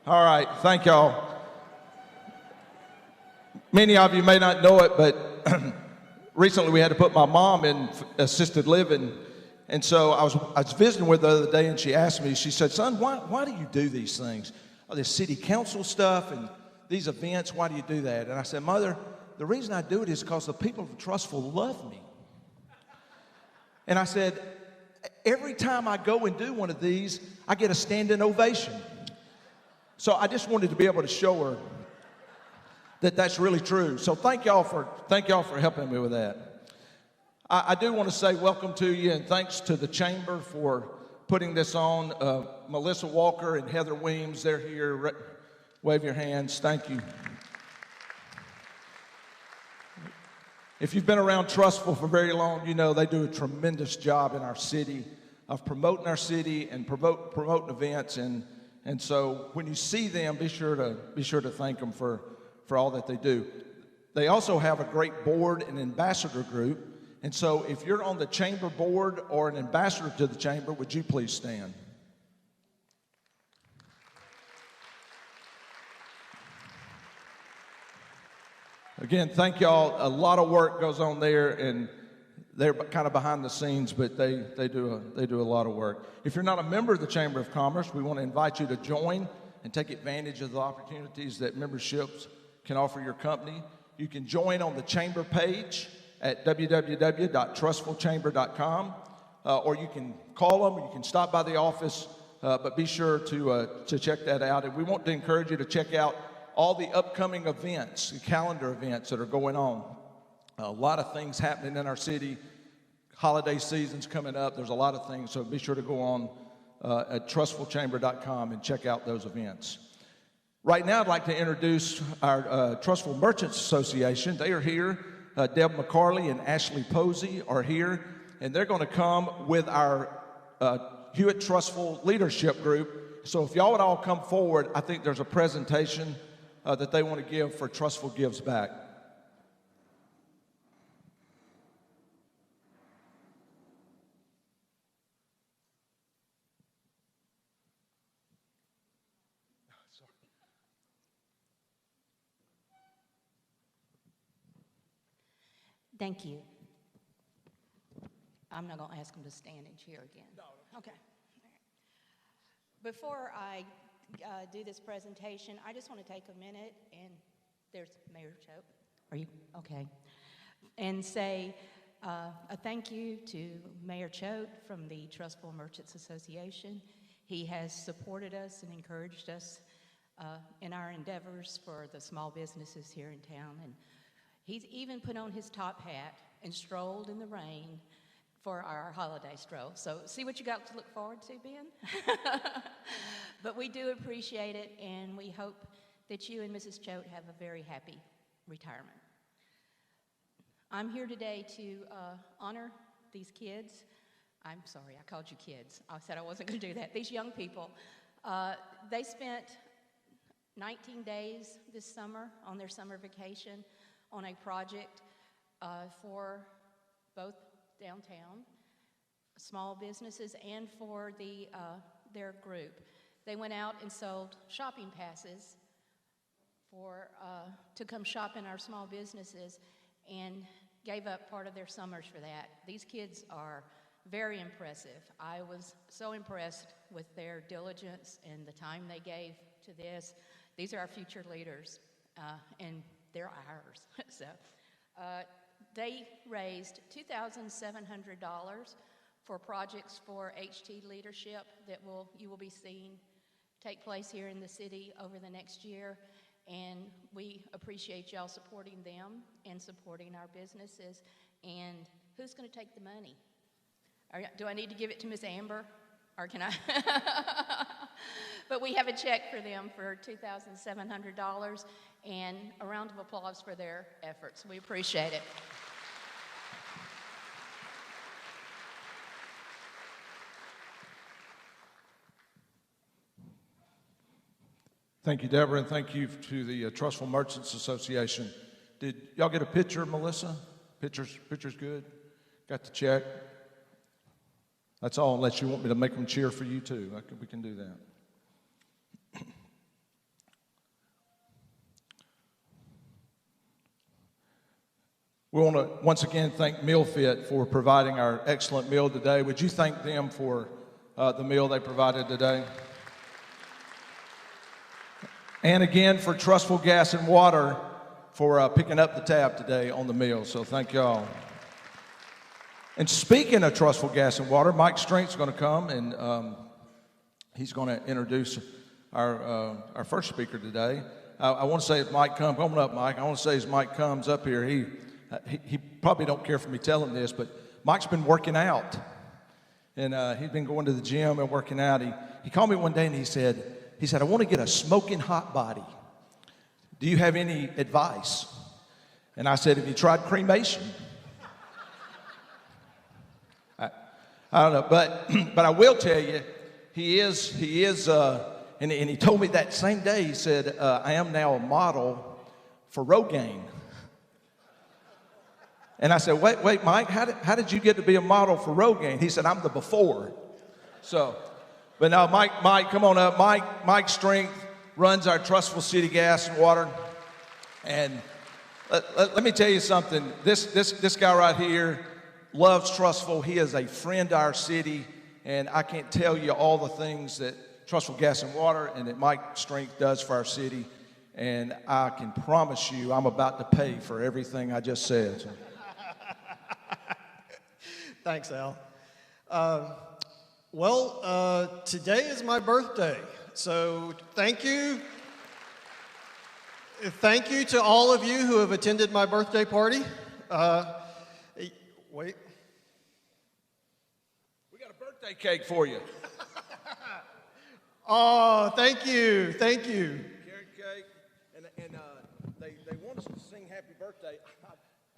All right. Thank y'all. Many of you may not know it, but recently we had to put my mom in assisted living. And so I was visiting with her the other day, and she asked me, she said, son, why do you do these things? Oh, this city council stuff and these events, why do you do that? And I said, Mother, the reason I do it is because the people of Trussville love me. And I said, every time I go and do one of these, I get a standing ovation. So I just wanted to be able to show her that that's really true. So thank y'all for helping me with that. I do want to say welcome to you, and thanks to the Chamber for putting this on. Melissa Walker and Heather Weems, they're here. Wave your hands. Thank you. If you've been around Trussville for very long, you know they do a tremendous job in our city of promoting our city and promoting events. And so when you see them, be sure to thank them for all that they do. They also have a great board and ambassador group. And so if you're on the chamber board or an ambassador to the chamber, would you please stand? Again, thank y'all. A lot of work goes on there, and they're kind of behind the scenes, but they do a lot of work. If you're not a member of the Chamber of Commerce, we want to invite you to join and take advantage of the opportunities that memberships can offer your company. You can join on the chamber page at www.trussvillechamber.com, or you can call them, or you can stop by the office, but be sure to check that out. And we want to encourage you to check out all the upcoming events, the calendar events that are going on. A lot of things happening in our city. Holiday season's coming up. There's a lot of things, so be sure to go on at trussvillechamber.com and check out those events. Right now, I'd like to introduce our Trussville Merchants Association. They are here. Deb McCarley and Ashley Posey are here, and they're going to come with our Hewitt Trussville Leadership Group. So if y'all would all come forward, I think there's a presentation that they want to give for Trussville Gives Back. Thank you. I'm not going to ask them to stand and cheer again. No. Okay. Before I do this presentation, I just want to take a minute, and there's Mayor Choate. Are you? Okay. And say a thank you to Mayor Choate from the Trussville Merchants Association. He has supported us and encouraged us in our endeavors for the small businesses here in town. And he's even put on his top hat and strolled in the rain for our holiday stroll. So see what you got to look forward to, Ben? But we do appreciate it, and we hope that you and Mrs. Choate have a very happy retirement. I'm here today to honor these kids. I'm sorry, I called you kids. I said I wasn't going to do that. These young people, they spent 19 days this summer on their summer vacation on a project for both downtown small businesses and for their group. They went out and sold shopping passes to come shop in our small businesses and gave up part of their summers for that. These kids are very impressive. I was so impressed with their diligence and the time they gave to this. These are our future leaders, and they're ours. So they raised $2,700 for projects for HT leadership that you will be seeing take place here in the city over the next year. And we appreciate y'all supporting them and supporting our businesses. And who's going to take the money? Do I need to give it to Miss Amber, or can I? But we have a check for them for $2,700, and a round of applause for their efforts. We appreciate it. Thank you, Deborah, and thank you to the Trussville Merchants Association. Did y'all get a picture, Melissa? Picture's good? Got the check? That's all, unless you want me to make them cheer for you too. We can do that. We want to once again thank MealFit for providing our excellent meal today. Would you thank them for the meal they provided today? And again for Trussville Gas and Water for picking up the tab today on the meal. So thank y'all. And speaking of Trussville Gas and Water, Mike Strength's going to come, and he's going to introduce our first speaker today. I want to say as Mike comes, come on up, Mike. I want to say as Mike comes up here, he probably don't care for me telling this, but Mike's been working out, and he's been going to the gym and working out. He called me one day and he said, I want to get a smoking hot body. Do you have any advice? And I said, have you tried cremation? I don't know, but I will tell you, he is, and he told me that same day, he said, I am now a model for Rogaine. And I said, wait, Mike, how did you get to be a model for Rogaine? He said, I'm the before. So, but now, Mike, come on up. Mike Strength runs our Trussville City Gas and Water. And let me tell you something. This guy right here loves Trussville. He is a friend to our city, and I can't tell you all the things that Trussville Gas and Water and that Mike Strength does for our city. And I can promise you I'm about to pay for everything I just said. So. Thanks, Al. Today is my birthday, so thank you. Thank you to all of you who have attended my birthday party. Wait. We got a birthday cake for you. Oh, thank you. Carrot cake, and they want us to sing happy birthday.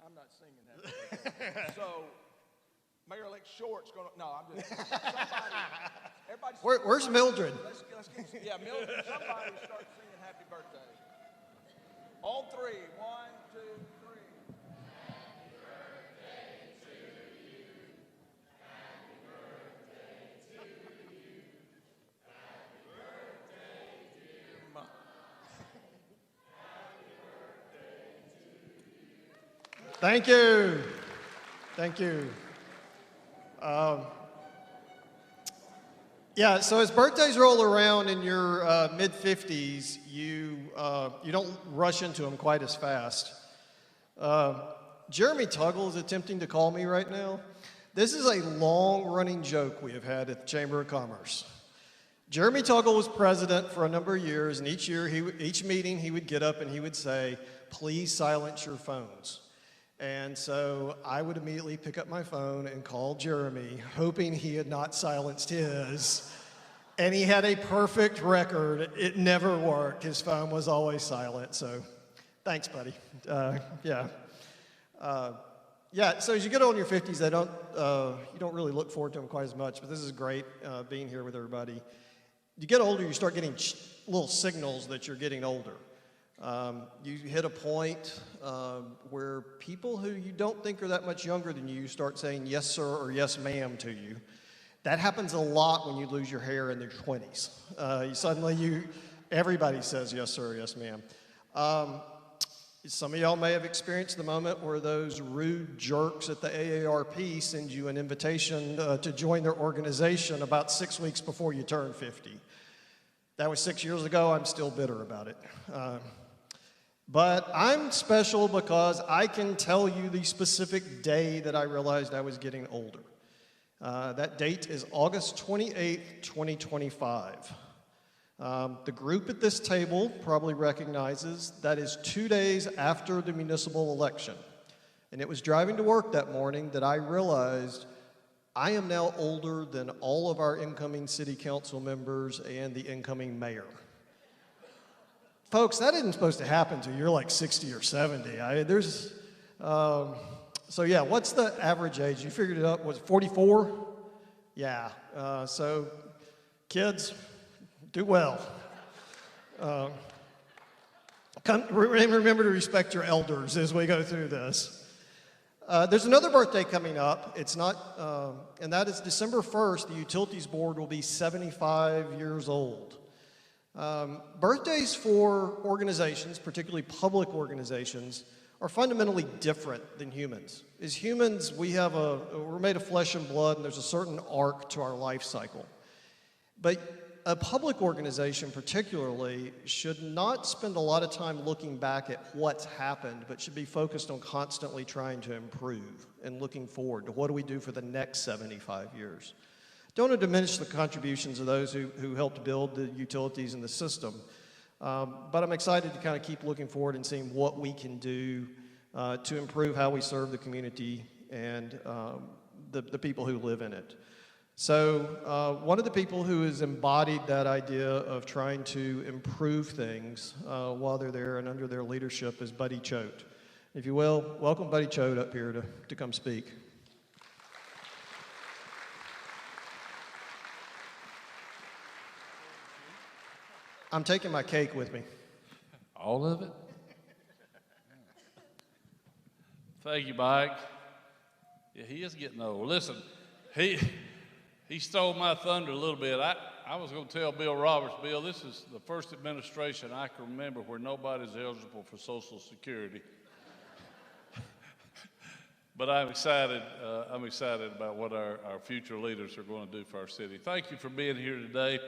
I'm not singing happy birthday. So, Mayor-elect Short's going to, no, I'm just, everybody. Where's Mildred? Let's get, Mildred, somebody start singing happy birthday. All three, 1, 2, 3. Happy birthday to you. Happy birthday to you. Happy birthday, dear Mom. Happy birthday to you. Thank you. Thank you. So as birthdays roll around in your mid-50s, you don't rush into them quite as fast. Jeremy Tuggle is attempting to call me right now. This is a long-running joke we have had at the Chamber of Commerce. Jeremy Tuggle was president for a number of years, and each meeting he would get up and he would say, "Please silence your phones." And so I would immediately pick up my phone and call Jeremy, hoping he had not silenced his. And he had a perfect record. It never worked. His phone was always silent. So thanks, buddy. So as you get on in your 50s, you don't really look forward to them quite as much. But this is great being here with everybody. You get older, you start getting little signals that you're getting older. You hit a point where people who you don't think are that much younger than you start saying yes sir or yes ma'am to you. That happens a lot when you lose your hair in their 20s. Everybody says yes sir or yes ma'am. Some of y'all may have experienced the moment where those rude jerks at the AARP send you an invitation to join their organization about 6 weeks before you turn 50. That was 6 years ago. I'm still bitter about it. But I'm special because I can tell you the specific day that I realized I was getting older. That date is August 28th, 2025. The group at this table probably recognizes that is 2 days after the municipal election. And it was driving to work that morning that I realized I am now older than all of our incoming city council members and the incoming mayor. Folks, that isn't supposed to happen till you're like 60 or 70. So yeah, what's the average age? You figured it out, was it 44? Yeah, so kids, do well. Remember to respect your elders as we go through this. There's another birthday coming up. It's not, and that is December 1st. The Utilities Board will be 75 years old. Birthdays for organizations, particularly public organizations, are fundamentally different than humans. As humans, we're made of flesh and blood, and there's a certain arc to our life cycle. But a public organization particularly should not spend a lot of time looking back at what's happened, but should be focused on constantly trying to improve and looking forward to what do we do for the next 75 years. Don't want to diminish the contributions of those who helped build the utilities and the system, but I'm excited to kind of keep looking forward and seeing what we can do to improve how we serve the community and the people who live in it. So one of the people who has embodied that idea of trying to improve things while they're there and under their leadership is Buddy Choate. If you will, welcome Buddy Choate up here to come speak. I'm taking my cake with me. All of it? Thank you, Mike. Yeah, he is getting old. Listen, he stole my thunder a little bit. I was going to tell Bill Roberts, Bill, this is the first administration I can remember where nobody's eligible for Social Security. But I'm excited about what our future leaders are going to do for our city. Thank you for being here today.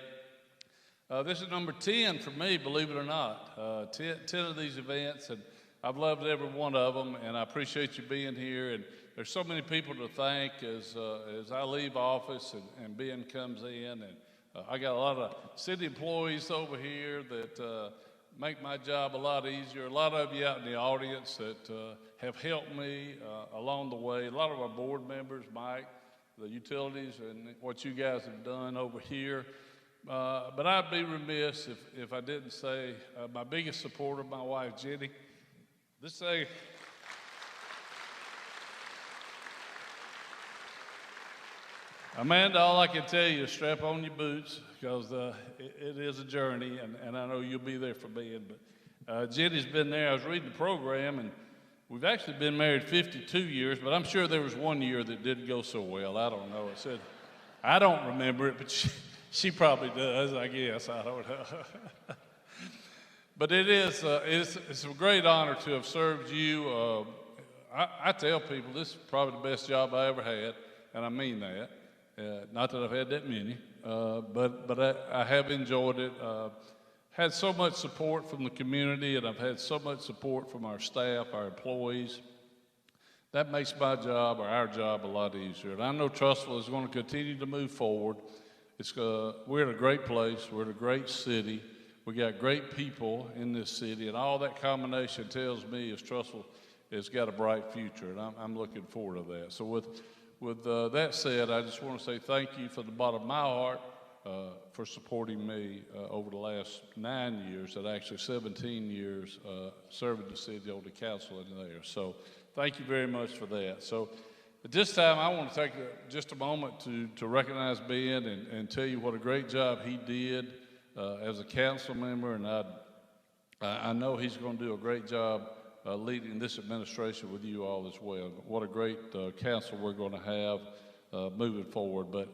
This is number 10 for me, believe it or not. 10 of these events, and I've loved every one of them, and I appreciate you being here. And there's so many people to thank as I leave office and Ben comes in. And I got a lot of city employees over here that make my job a lot easier. A lot of you out in the audience that have helped me along the way. A lot of our board members, Mike, the utilities, and what you guys have done over here. But I'd be remiss if I didn't say my biggest supporter, my wife, Jenny. Amanda, all I can tell you is strap on your boots because it is a journey, and I know you'll be there for me. But Jenny's been there. I was reading the program, and we've actually been married 52 years, but I'm sure there was 1 year that didn't go so well. I don't know. It said, I don't remember it, but she probably does, I guess. I don't know. But it's a great honor to have served you. I tell people this is probably the best job I ever had, and I mean that. Not that I've had that many, but I have enjoyed it. Had so much support from the community, and I've had so much support from our staff, our employees. That makes my job, or our job, a lot easier. And I know Trussville is going to continue to move forward. We're in a great place. We're in a great city. We got great people in this city, and all that combination tells me is Trussville has got a bright future, and I'm looking forward to that. So with that said, I just want to say thank you from the bottom of my heart for supporting me over the last 9 years, and actually 17 years serving the city on the council in there. So thank you very much for that. So at this time, I want to take just a moment to recognize Ben and tell you what a great job he did as a council member, and I know he's going to do a great job leading this administration with you all as well. What a great council we're going to have moving forward. But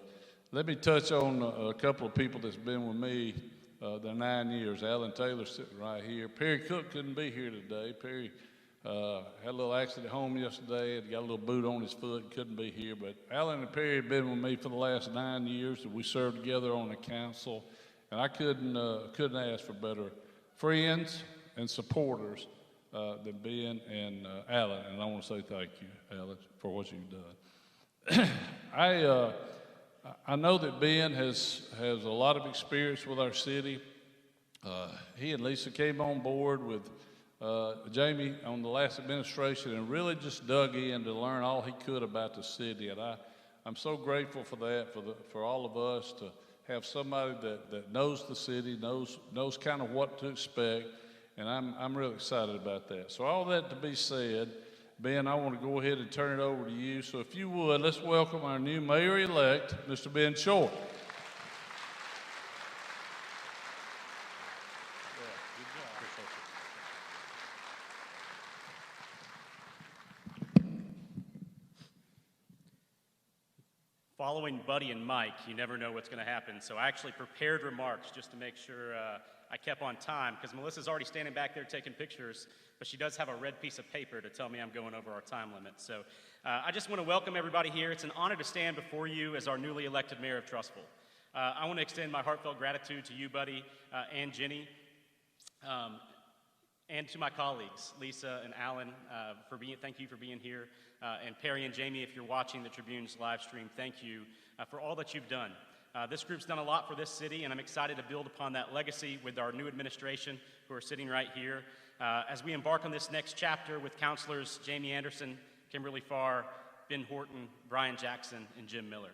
let me touch on a couple of people that's been with me the 9 years. Alan Taylor's sitting right here. Perry Cook couldn't be here today. Perry had a little accident at home yesterday and got a little boot on his foot and couldn't be here. But Alan and Perry have been with me for the last 9 years, and we served together on the council. And I couldn't ask for better friends and supporters than Ben and Alan. And I want to say thank you, Alan, for what you've done. I know that Ben has a lot of experience with our city. He and Lisa came on board with Jamie on the last administration and really just dug in to learn all he could about the city. And I'm so grateful for that, for all of us to have somebody that knows the city, knows kind of what to expect, and I'm really excited about that. So all that to be said, Ben, I want to go ahead and turn it over to you. So if you would, let's welcome our new mayor-elect, Mr. Ben Short. Following Buddy and Mike, you never know what's going to happen. So I actually prepared remarks just to make sure I kept on time, because Melissa's already standing back there taking pictures, but she does have a red piece of paper to tell me I'm going over our time limit. So I just want to welcome everybody here. It's an honor to stand before you as our newly elected mayor of Trussville. I want to extend my heartfelt gratitude to you, Buddy, and Jenny, and to my colleagues, Lisa and Alan, thank you for being here. And Perry and Jamie, if you're watching the Tribune's live stream, thank you for all that you've done. This group's done a lot for this city, and I'm excited to build upon that legacy with our new administration who are sitting right here as we embark on this next chapter with councilors Jamie Anderson, Kimberly Farr, Ben Horton, Brian Jackson, and Jim Miller.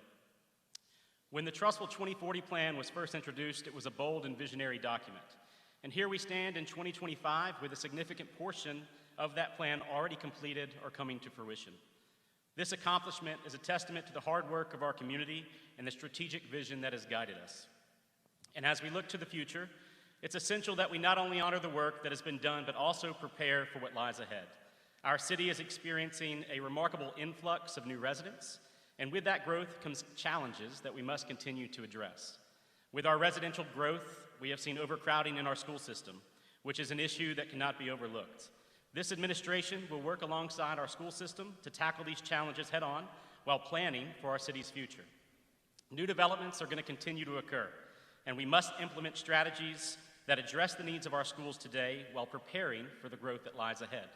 When the Trussville 2040 plan was first introduced, it was a bold and visionary document. And here we stand in 2025 with a significant portion of that plan already completed or coming to fruition. This accomplishment is a testament to the hard work of our community and the strategic vision that has guided us. And as we look to the future, it's essential that we not only honor the work that has been done, but also prepare for what lies ahead. Our city is experiencing a remarkable influx of new residents, and with that growth comes challenges that we must continue to address. With our residential growth, we have seen overcrowding in our school system, which is an issue that cannot be overlooked. This administration will work alongside our school system to tackle these challenges head on while planning for our city's future. New developments are going to continue to occur, and we must implement strategies that address the needs of our schools today while preparing for the growth that lies ahead.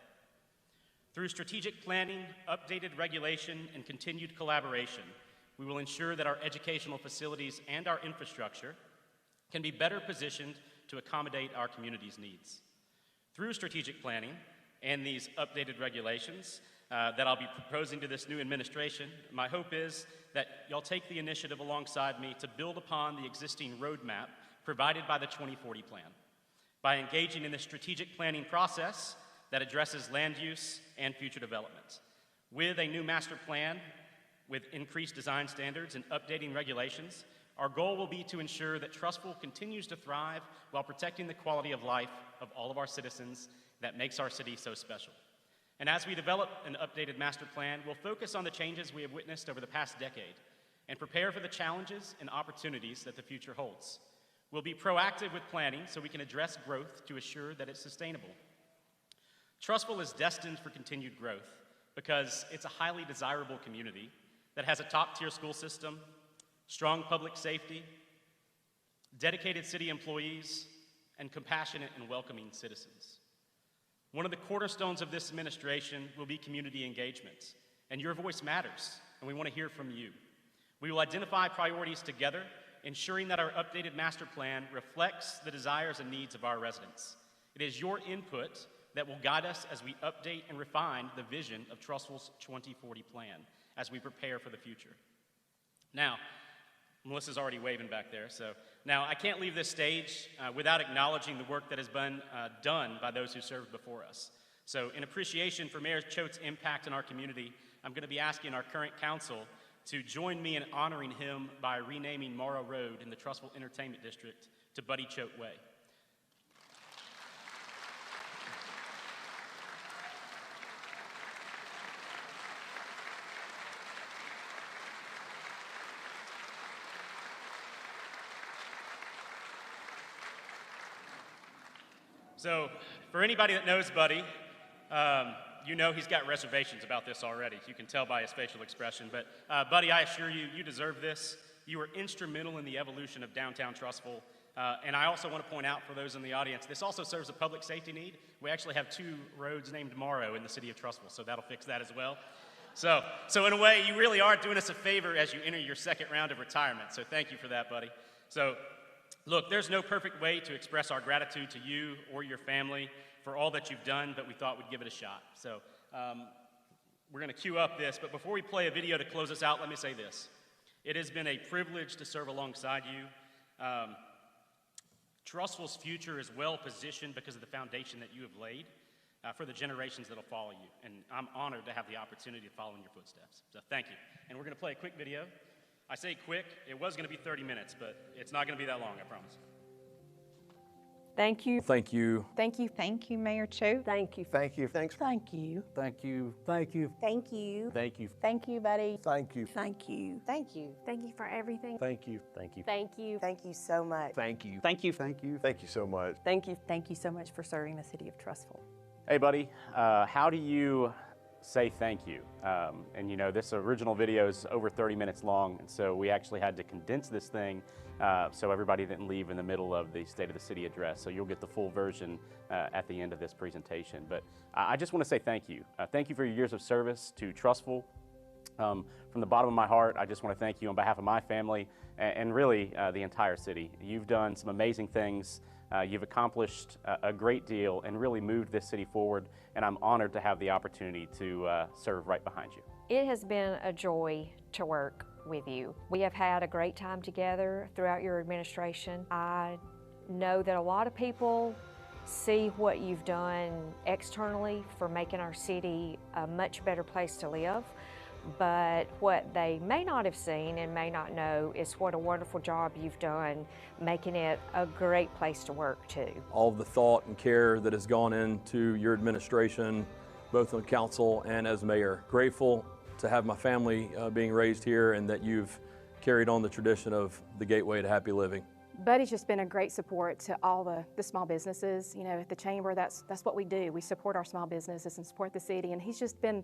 Through strategic planning, updated regulation, and continued collaboration, we will ensure that our educational facilities and our infrastructure can be better positioned to accommodate our community's needs. Through strategic planning and these updated regulations that I'll be proposing to this new administration, my hope is that y'all take the initiative alongside me to build upon the existing roadmap provided by the 2040 plan. By engaging in the strategic planning process that addresses land use and future development. With a new master plan, with increased design standards and updating regulations, our goal will be to ensure that Trussville continues to thrive while protecting the quality of life of all of our citizens that makes our city so special. And as we develop an updated master plan, we'll focus on the changes we have witnessed over the past decade and prepare for the challenges and opportunities that the future holds. We'll be proactive with planning so we can address growth to assure that it's sustainable. Trussville is destined for continued growth because it's a highly desirable community that has a top-tier school system, strong public safety, dedicated city employees, and compassionate and welcoming citizens. One of the cornerstones of this administration will be community engagement, and your voice matters, and we want to hear from you. We will identify priorities together, ensuring that our updated master plan reflects the desires and needs of our residents. It is your input that will guide us as we update and refine the vision of Trussville's 2040 plan as we prepare for the future. Now, Melissa's already waving back there, so now I can't leave this stage without acknowledging the work that has been done by those who served before us. So in appreciation for Mayor Choate's impact in our community, I'm going to be asking our current council to join me in honoring him by renaming Morrow Road in the Trussville Entertainment District to Buddy Choate Way. So, for anybody that knows Buddy, you know he's got reservations about this already. You can tell by his facial expression. But, Buddy, I assure you, you deserve this. You were instrumental in the evolution of downtown Trussville. And I also want to point out for those in the audience, this also serves a public safety need. We actually have 2 roads named Morrow in the city of Trussville, so that'll fix that as well. So in a way, you really are doing us a favor as you enter your second round of retirement. So thank you for that, buddy. So, look, there's no perfect way to express our gratitude to you or your family for all that you've done, but we thought we'd give it a shot. So we're going to cue up this, but before we play a video to close us out, let me say this. It has been a privilege to serve alongside you. Trussville's future is well positioned because of the foundation that you have laid for the generations that will follow you, and I'm honored to have the opportunity to follow in your footsteps. So thank you. And we're going to play a quick video. I say quick, it was going to be 30 minutes, but it's not going to be that long, I promise. Thank you. Thank you. Thank you. Thank you, Mayor Choate. Thank you. Thank you. Thanks. Thank you. Thank you. Thank you. Thank you. Thank you. Thank you, buddy. Thank you. Thank you. Thank you. Thank you for everything. Thank you. Thank you. Thank you. Thank you so much. Thank you. Thank you. Thank you. Thank you so much. Thank you. Thank you so much for serving the city of Trussville. Hey, buddy, how do you say thank you? And you know, this original video is over 30 minutes long, and so we actually had to condense this thing so everybody didn't leave in the middle of the State of the City address. So you'll get the full version at the end of this presentation. But I just want to say thank you. Thank you for your years of service to Trussville. From the bottom of my heart, I just want to thank you on behalf of my family and really the entire city. You've done some amazing things. You've accomplished a great deal and really moved this city forward, and I'm honored to have the opportunity to serve right behind you. It has been a joy to work with you. We have had a great time together throughout your administration. I know that a lot of people see what you've done externally for making our city a much better place to live. But what they may not have seen and may not know is what a wonderful job you've done making it a great place to work too. All of the thought and care that has gone into your administration, both on council and as mayor. Grateful to have my family being raised here and that you've carried on the tradition of the gateway to happy living. Buddy's just been a great support to all the small businesses. You know, at the Chamber, that's what we do. We support our small businesses and support the city, and he's just been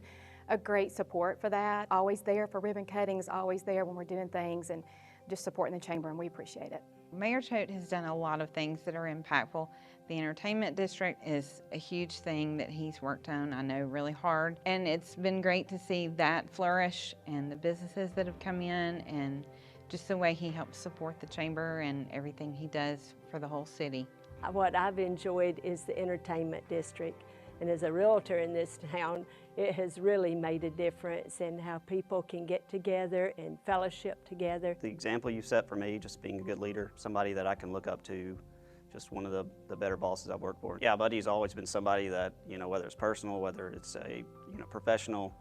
a great support for that. Always there for ribbon cuttings, always there when we're doing things, and just supporting the Chamber, and we appreciate it. Mayor Choate has done a lot of things that are impactful. The entertainment district is a huge thing that he's worked on, I know, really hard. And it's been great to see that flourish and the businesses that have come in and just the way he helps support the Chamber and everything he does for the whole city. What I've enjoyed is the entertainment district. And as a realtor in this town, it has really made a difference in how people can get together and fellowship together. The example you set for me, just being a good leader, somebody that I can look up to, just one of the better bosses I've worked for. Yeah, Buddy's always been somebody that, you know, whether it's personal, whether it's a, you know, professional,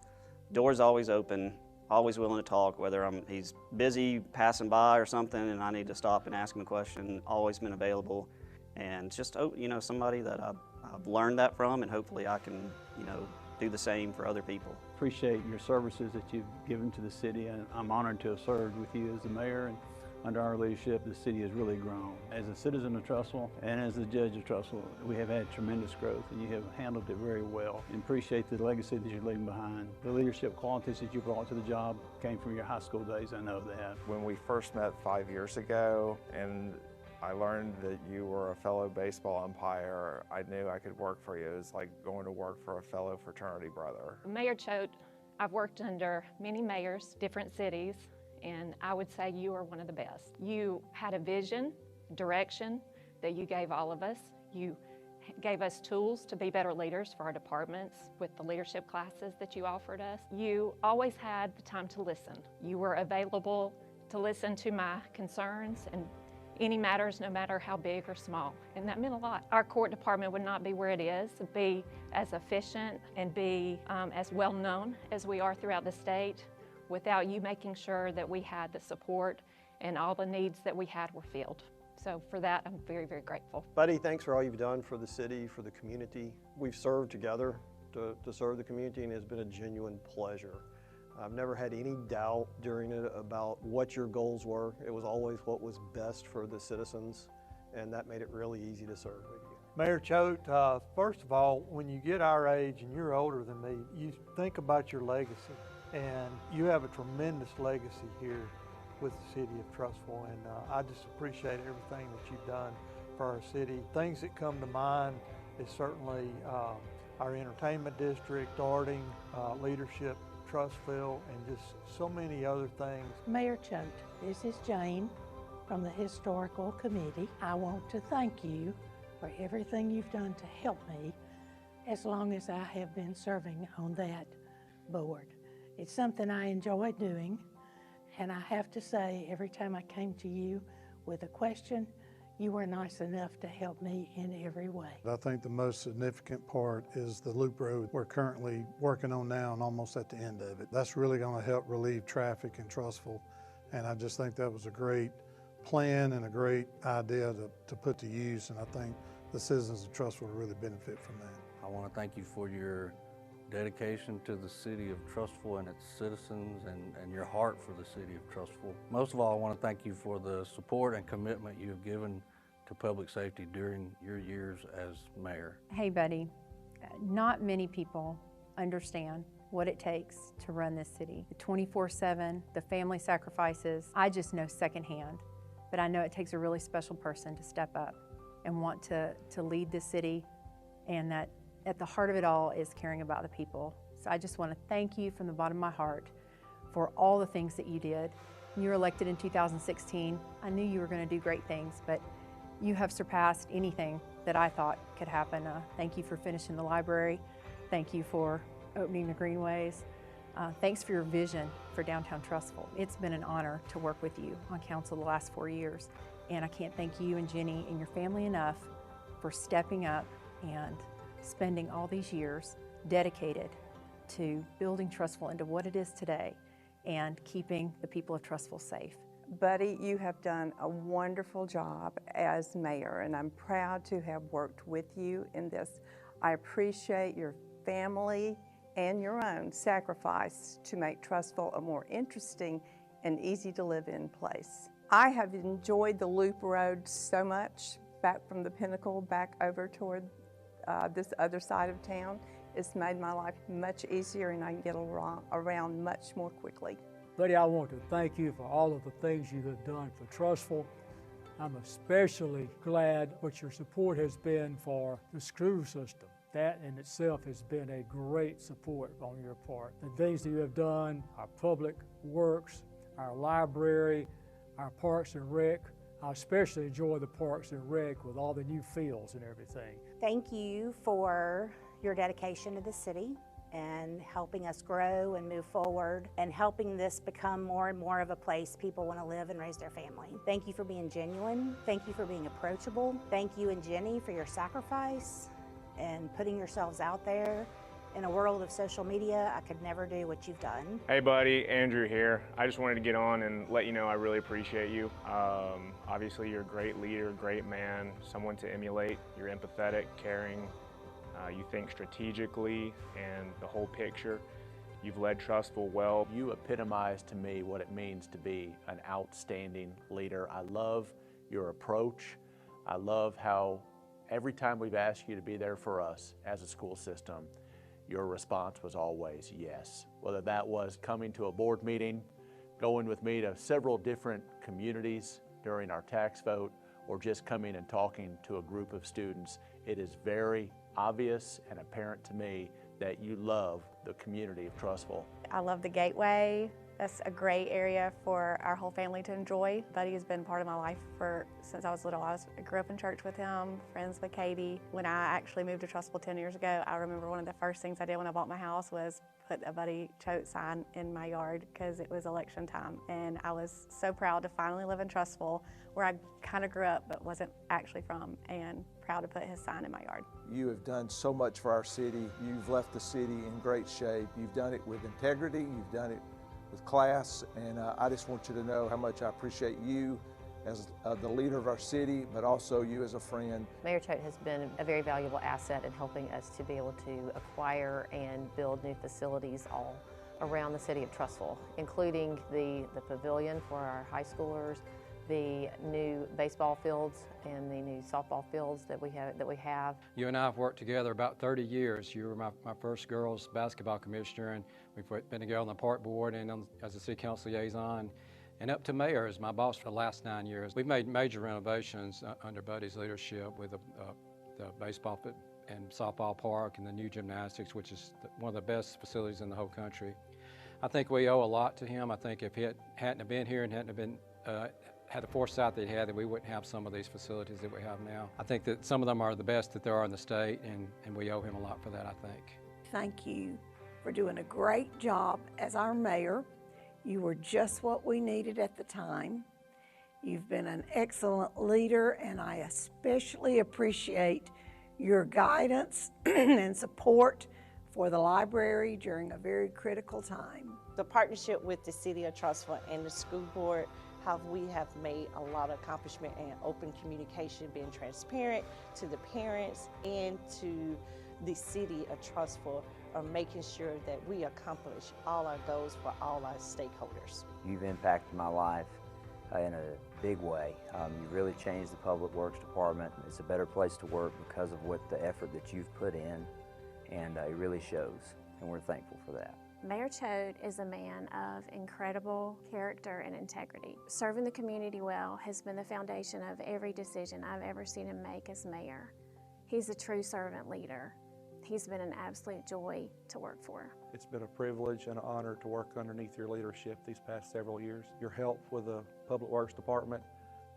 doors always open, always willing to talk, whether he's busy passing by or something and I need to stop and ask him a question, always been available. And just, you know, somebody that I've learned that from, and hopefully I can, you know, do the same for other people. Appreciate your services that you've given to the city, and I'm honored to have served with you as the mayor, and under our leadership, the city has really grown. As a citizen of Trussville and as the judge of Trussville, we have had tremendous growth, and you have handled it very well. And appreciate the legacy that you're leaving behind. The leadership qualities that you brought to the job came from your high school days, I know that. When we first met 5 years ago, and I learned that you were a fellow baseball umpire, I knew I could work for you. It was like going to work for a fellow fraternity brother. Mayor Choate, I've worked under many mayors, different cities, and I would say you are one of the best. You had a vision, direction that you gave all of us. You gave us tools to be better leaders for our departments with the leadership classes that you offered us. You always had the time to listen. You were available to listen to my concerns and any matters, no matter how big or small, and that meant a lot. Our court department would not be where it is, be as efficient and be as well known as we are throughout the state without you making sure that we had the support and all the needs that we had were filled. So for that, I'm very, very grateful. Buddy, thanks for all you've done for the city, for the community. We've served together to serve the community, and it's been a genuine pleasure. I've never had any doubt during it about what your goals were. It was always what was best for the citizens, and that made it really easy to serve with you. Mayor Choate, first of all, when you get our age and you're older than me, you think about your legacy, and you have a tremendous legacy here with the city of Trussville, and I just appreciate everything that you've done for our city. Things that come to mind is certainly our entertainment district, starting leadership, Trussville, and just so many other things. Mayor Choate, this is Jane from the Historical Committee. I want to thank you for everything you've done to help me as long as I have been serving on that board. It's something I enjoy doing, and I have to say, every time I came to you with a question, you were nice enough to help me in every way. I think the most significant part is the loop road we're currently working on now and almost at the end of it. That's really going to help relieve traffic in Trussville, and I just think that was a great plan and a great idea to put to use, and I think the citizens of Trussville will really benefit from that. I want to thank you for your dedication to the city of Trussville and its citizens, and your heart for the city of Trussville. Most of all, I want to thank you for the support and commitment you have given to public safety during your years as mayor. Hey buddy, not many people understand what it takes to run this city. The 24/7, the family sacrifices, I just know secondhand, but I know it takes a really special person to step up and want to lead this city, and that at the heart of it all is caring about the people. So I just want to thank you from the bottom of my heart for all the things that you did. When you were elected in 2016, I knew you were going to do great things, but you have surpassed anything that I thought could happen. Thank you for finishing the library. Thank you for opening the greenways. Thanks for your vision for downtown Trussville. It's been an honor to work with you on council the last 4 years, and I can't thank you and Jenny and your family enough for stepping up and spending all these years dedicated to building Trussville into what it is today and keeping the people of Trussville safe. Buddy, you have done a wonderful job as mayor, and I'm proud to have worked with you in this. I appreciate your family and your own sacrifice to make Trussville a more interesting and easy to live in place. I have enjoyed the loop road so much, back from the Pinnacle back over toward this other side of town. It's made my life much easier, and I can get around much more quickly. Buddy, I want to thank you for all of the things you have done for Trussville. I'm especially glad what your support has been for the school system. That in itself has been a great support on your part. The things that you have done, our public works, our library, our parks and rec. I especially enjoy the parks and rec with all the new fields and everything. Thank you for your dedication to the city and helping us grow and move forward and helping this become more and more of a place people want to live and raise their family. Thank you for being genuine. Thank you for being approachable. Thank you and Jenny for your sacrifice and putting yourselves out there. In a world of social media, I could never do what you've done. Hey buddy, Andrew here. I just wanted to get on and let you know I really appreciate you. Obviously you're a great leader, great man, someone to emulate. You're empathetic, caring, you think strategically and the whole picture. You've led Trussville well. You epitomize to me what it means to be an outstanding leader. I love your approach. I love how every time we've asked you to be there for us as a school system, your response was always yes. Whether that was coming to a board meeting, going with me to several different communities during our tax vote, or just coming and talking to a group of students, it is very obvious and apparent to me that you love the community of Trussville. I love the Gateway. That's a great area for our whole family to enjoy. Buddy has been part of my life since I was little. I grew up in church with him, friends with Katie. When I actually moved to Trussville 10 years ago, I remember one of the first things I did when I bought my house was put a Buddy Choate sign in my yard because it was election time. And I was so proud to finally live in Trussville, where I kind of grew up but wasn't actually from, and proud to put his sign in my yard. You have done so much for our city. You've left the city in great shape. You've done it with integrity. You've done it with class, and I just want you to know how much I appreciate you as the leader of our city, but also you as a friend. Mayor Choate has been a very valuable asset in helping us to be able to acquire and build new facilities all around the city of Trussville, including the pavilion for our high schoolers, the new baseball fields and the new softball fields that we have. You and I have worked together about 30 years. You were my first girls basketball commissioner, and we've been together on the park board and as a city council liaison, and up to mayor as my boss for the last 9 years. We've made major renovations under Buddy's leadership with the baseball and softball park and the new gymnastics, which is one of the best facilities in the whole country. I think we owe a lot to him. I think if he hadn't have been here and hadn't have been had the foresight that he had, then we wouldn't have some of these facilities that we have now. I think that some of them are the best that there are in the state, and we owe him a lot for that, I think. Thank you for doing a great job as our mayor. You were just what we needed at the time. You've been an excellent leader, and I especially appreciate your guidance and support for the library during a very critical time. The partnership with the City of Trussville and the school board, how we have made a lot of accomplishment and open communication, being transparent to the parents and to the City of Trussville, are making sure that we accomplish all our goals for all our stakeholders. You've impacted my life in a big way. You really changed the Public Works Department. It's a better place to work because of the effort that you've put in, and it really shows, and we're thankful for that. Mayor Choate is a man of incredible character and integrity. Serving the community well has been the foundation of every decision I've ever seen him make as mayor. He's a true servant leader. He's been an absolute joy to work for. It's been a privilege and an honor to work underneath your leadership these past several years. Your help with the Public Works Department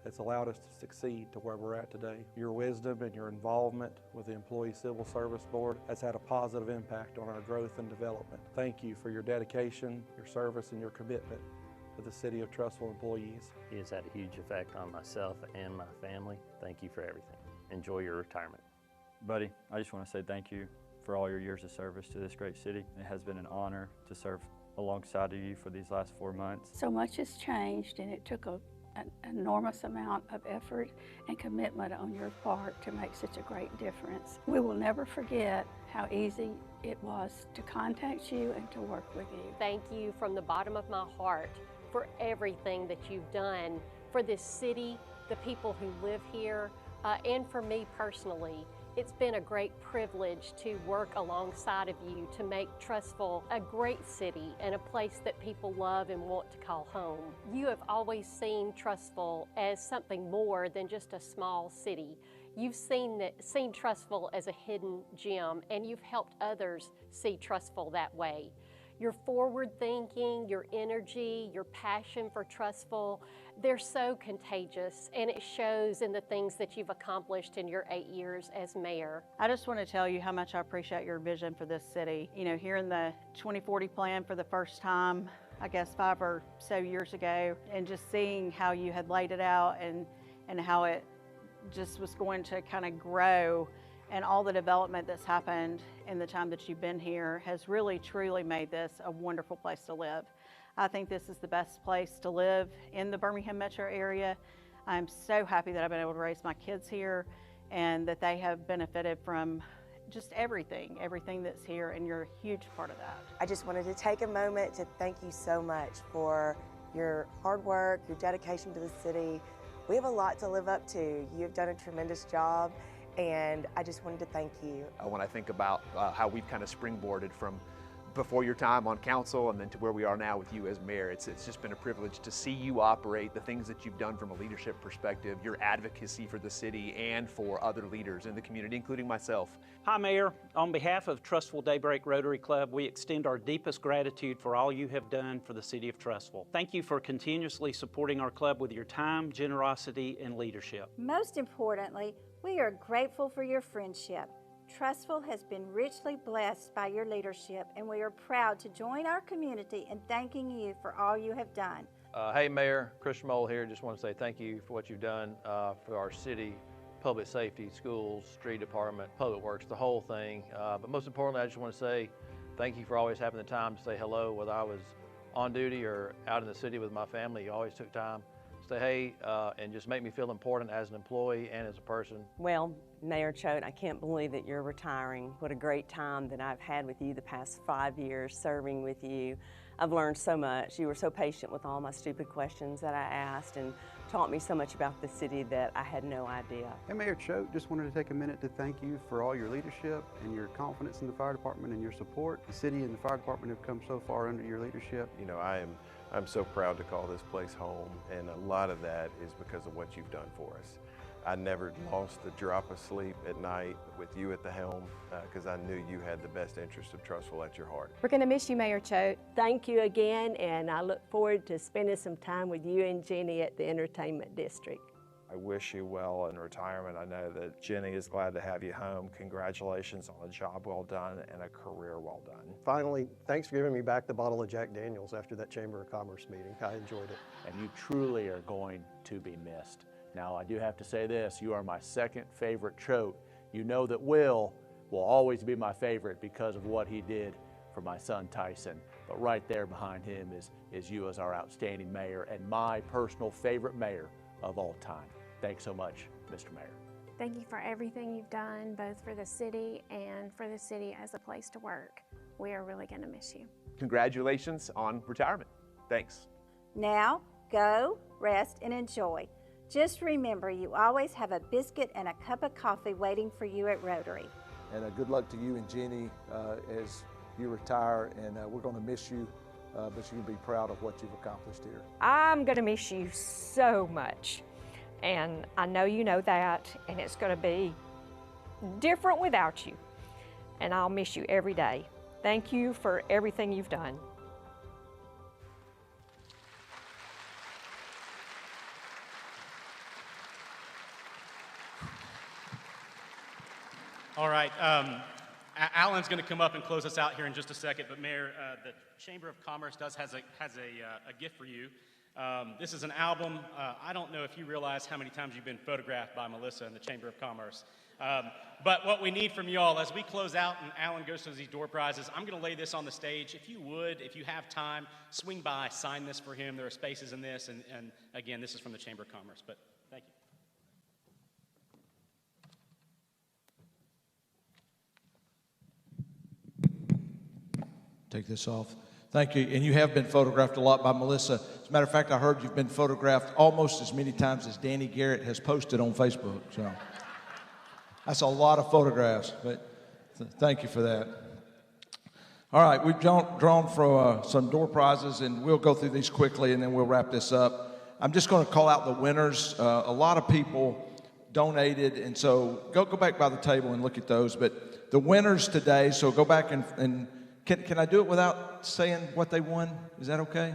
has allowed us to succeed to where we're at today. Your wisdom and your involvement with the Employee Civil Service Board has had a positive impact on our growth and development. Thank you for your dedication, your service, and your commitment to the City of Trussville employees. He has had a huge effect on myself and my family. Thank you for everything. Enjoy your retirement. Buddy, I just want to say thank you for all your years of service to this great city. It has been an honor to serve alongside of you for these last 4 months. So much has changed, and it took an enormous amount of effort and commitment on your part to make such a great difference. We will never forget how easy it was to contact you and to work with you. Thank you from the bottom of my heart for everything that you've done for this city, the people who live here, and for me personally. It's been a great privilege to work alongside of you to make Trussville a great city and a place that people love and want to call home. You have always seen Trussville as something more than just a small city. You've seen Trussville as a hidden gem, and you've helped others see Trussville that way. Your forward thinking, your energy, your passion for Trussville, they're so contagious, and it shows in the things that you've accomplished in your 8 years as mayor. I just want to tell you how much I appreciate your vision for this city. You know, hearing the 2040 plan for the first time, I guess 5 or so years ago, and just seeing how you had laid it out and how it just was going to kind of grow, and all the development that's happened in the time that you've been here has really truly made this a wonderful place to live. I think this is the best place to live in the Birmingham metro area. I'm so happy that I've been able to raise my kids here and that they have benefited from just everything that's here, and you're a huge part of that. I just wanted to take a moment to thank you so much for your hard work, your dedication to the city. We have a lot to live up to. You've done a tremendous job, and I just wanted to thank you. When I think about how we've kind of springboarded from before your time on council and then to where we are now with you as mayor, it's just been a privilege to see you operate, the things that you've done from a leadership perspective, your advocacy for the city and for other leaders in the community, including myself. Hi, Mayor. On behalf of Trussville Daybreak Rotary Club, we extend our deepest gratitude for all you have done for the city of Trussville. Thank you for continuously supporting our club with your time, generosity, and leadership. Most importantly, we are grateful for your friendship. Trussville has been richly blessed by your leadership, and we are proud to join our community in thanking you for all you have done. Hey, Mayor, Christian Mole here. Just want to say thank you for what you've done for our city, public safety, schools, street department, public works, the whole thing. But most importantly, I just want to say thank you for always having the time to say hello, whether I was on duty or out in the city with my family. You always took time say hey, and just make me feel important as an employee and as a person. Well, Mayor Choate, I can't believe that you're retiring. What a great time that I've had with you the past 5 years serving with you. I've learned so much. You were so patient with all my stupid questions that I asked and taught me so much about the city that I had no idea. Hey, Mayor Choate, just wanted to take a minute to thank you for all your leadership and your confidence in the fire department and your support. The city and the fire department have come so far under your leadership. You know, I'm so proud to call this place home, and a lot of that is because of what you've done for us. I never lost a drop of sleep at night with you at the helm because I knew you had the best interest of Trussville at your heart. We're going to miss you, Mayor Choate. Thank you again, and I look forward to spending some time with you and Jenny at the Entertainment District. I wish you well in retirement. I know that Jenny is glad to have you home. Congratulations on a job well done and a career well done. Finally, thanks for giving me back the bottle of Jack Daniels after that Chamber of Commerce meeting. I enjoyed it. And you truly are going to be missed. Now, I do have to say this, you are my second favorite Choate. You know that Will always be my favorite because of what he did for my son Tyson. But right there behind him is you as our outstanding mayor and my personal favorite mayor of all time. Thanks so much, Mr. Mayor. Thank you for everything you've done, both for the city and for the city as a place to work. We are really going to miss you. Congratulations on retirement. Thanks. Now, go, rest, and enjoy. Just remember, you always have a biscuit and a cup of coffee waiting for you at Rotary. And good luck to you and Jenny as you retire, and we're going to miss you, but you can be proud of what you've accomplished here. I'm going to miss you so much, and I know you know that, and it's going to be different without you, and I'll miss you every day. Thank you for everything you've done. All right, Alan's going to come up and close us out here in just a second, but Mayor, the Chamber of Commerce has a gift for you. This is an album. I don't know if you realize how many times you've been photographed by Melissa in the Chamber of Commerce. But what we need from you all, as we close out and Alan goes through these door prizes, I'm going to lay this on the stage. If you would, if you have time, swing by, sign this for him. There are spaces in this, and again, this is from the Chamber of Commerce, but thank you. Take this off. Thank you. And you have been photographed a lot by Melissa. As a matter of fact, I heard you've been photographed almost as many times as Danny Garrett has posted on Facebook. So that's a lot of photographs, but thank you for that. All right, we've drawn for some door prizes, and we'll go through these quickly, and then we'll wrap this up. I'm just going to call out the winners. A lot of people donated, and so go back by the table and look at those. But the winners today, so go back and can I do it without saying what they won? Is that okay?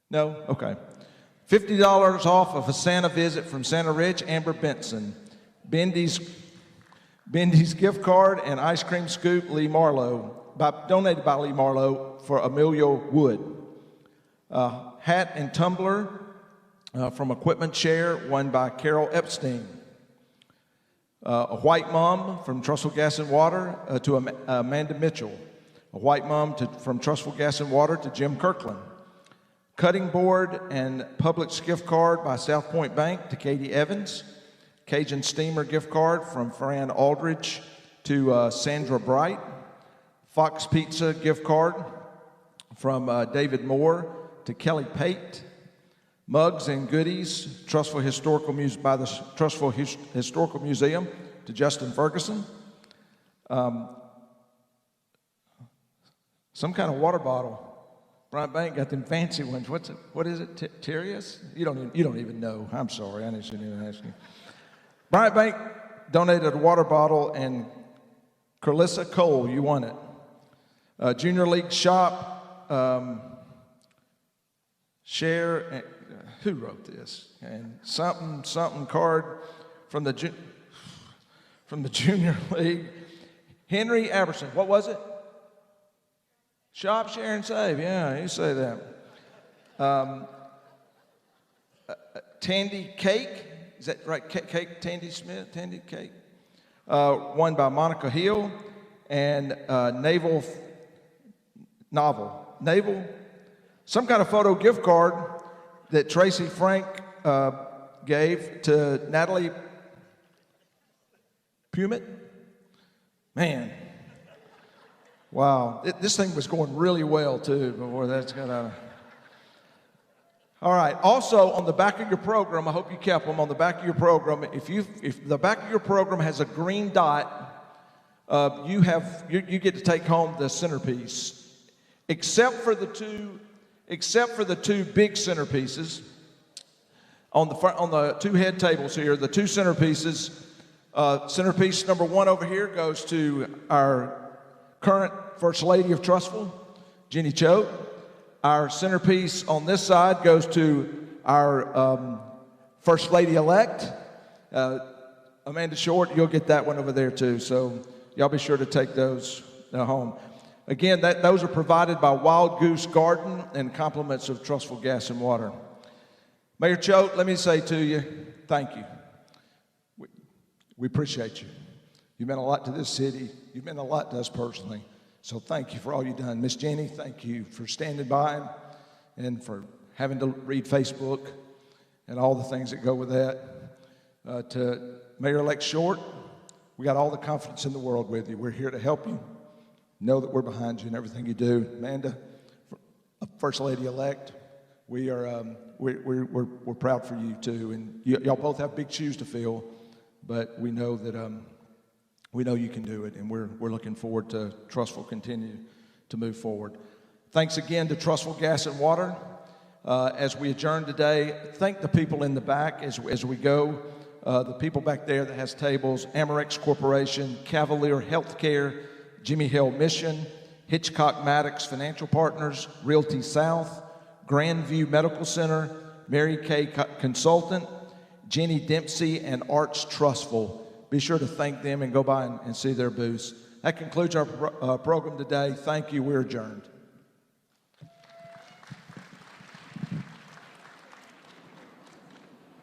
No? Okay. $50 off of a Santa visit from Santa Ridge, Amber Benson. Bendy's gift card and ice cream scoop, Lee Marlowe, donated by Lee Marlowe for Emilio Wood. Hat and tumbler from Equipment Share, won by Carol Epstein. A white mom from Trussville Gas and Water to Amanda Mitchell. A white mom from Trussville Gas and Water to Jim Kirkland. Cutting board and Publix gift card by South Point Bank to Katie Evans. Cajun Steamer gift card from Fran Aldridge to Sandra Bright. Fox Pizza gift card from David Moore to Kelly Pate. Mugs and goodies by the Trussville Historical Museum to Justin Ferguson. Some kind of water bottle. Bryant Bank got them fancy ones. What is it? Terrius? You don't even know. I'm sorry. I shouldn't even ask you. Bryant Bank donated a water bottle, and Carlissa Cole, you won it. Junior League Shop, Share. Who wrote this? And something card from the Junior League. Henry Aberson. What was it? Shop, Share, and Save. Yeah, you say that. Tandy Cake. Is that right? Cake, Tandy Smith, Tandy Cake. Won by Monica Hill. And Naval, some kind of photo gift card that Tracy Frank gave to Natalie Pumet. Man, wow, this thing was going really well too before that's gonna. All right, also on the back of your program, I hope you kept them on the back of your program. If the back of your program has a green dot, you get to take home the centerpiece, except for the two big centerpieces on the two head tables here. The two centerpieces. Centerpiece number 1 over here goes to our current First Lady of Trussville, Jenny Choate. Our centerpiece on this side goes to our First Lady-elect, Amanda Short. You'll get that one over there too, so y'all be sure to take those home. Again, those are provided by Wild Goose Garden and compliments of Trussville Gas and Water. Mayor Choate, let me say to you, thank you. We appreciate you. You meant a lot to this city. You meant a lot to us personally. So thank you for all you've done. Miss Jenny, thank you for standing by and for having to read Facebook and all the things that go with that. To Mayor-elect Short, we got all the confidence in the world with you. We're here to help you. Know that we're behind you in everything you do. Amanda, First Lady-elect, we're proud for you too. And y'all both have big shoes to fill. But we know that we know you can do it, and we're looking forward to Trussville continue to move forward. Thanks again to Trussville Gas and Water. As we adjourn today, thank the people in the back as we go. The people back there that has tables: Amorex Corporation, Cavalier Healthcare, Jimmy Hill Mission, Hitchcock Maddox Financial Partners, Realty South, Grandview Medical Center, Mary Kay Consultant, Jenny Dempsey, and Arts Trussville. Be sure to thank them and go by and see their booths. That concludes our program today. Thank you. We're adjourned.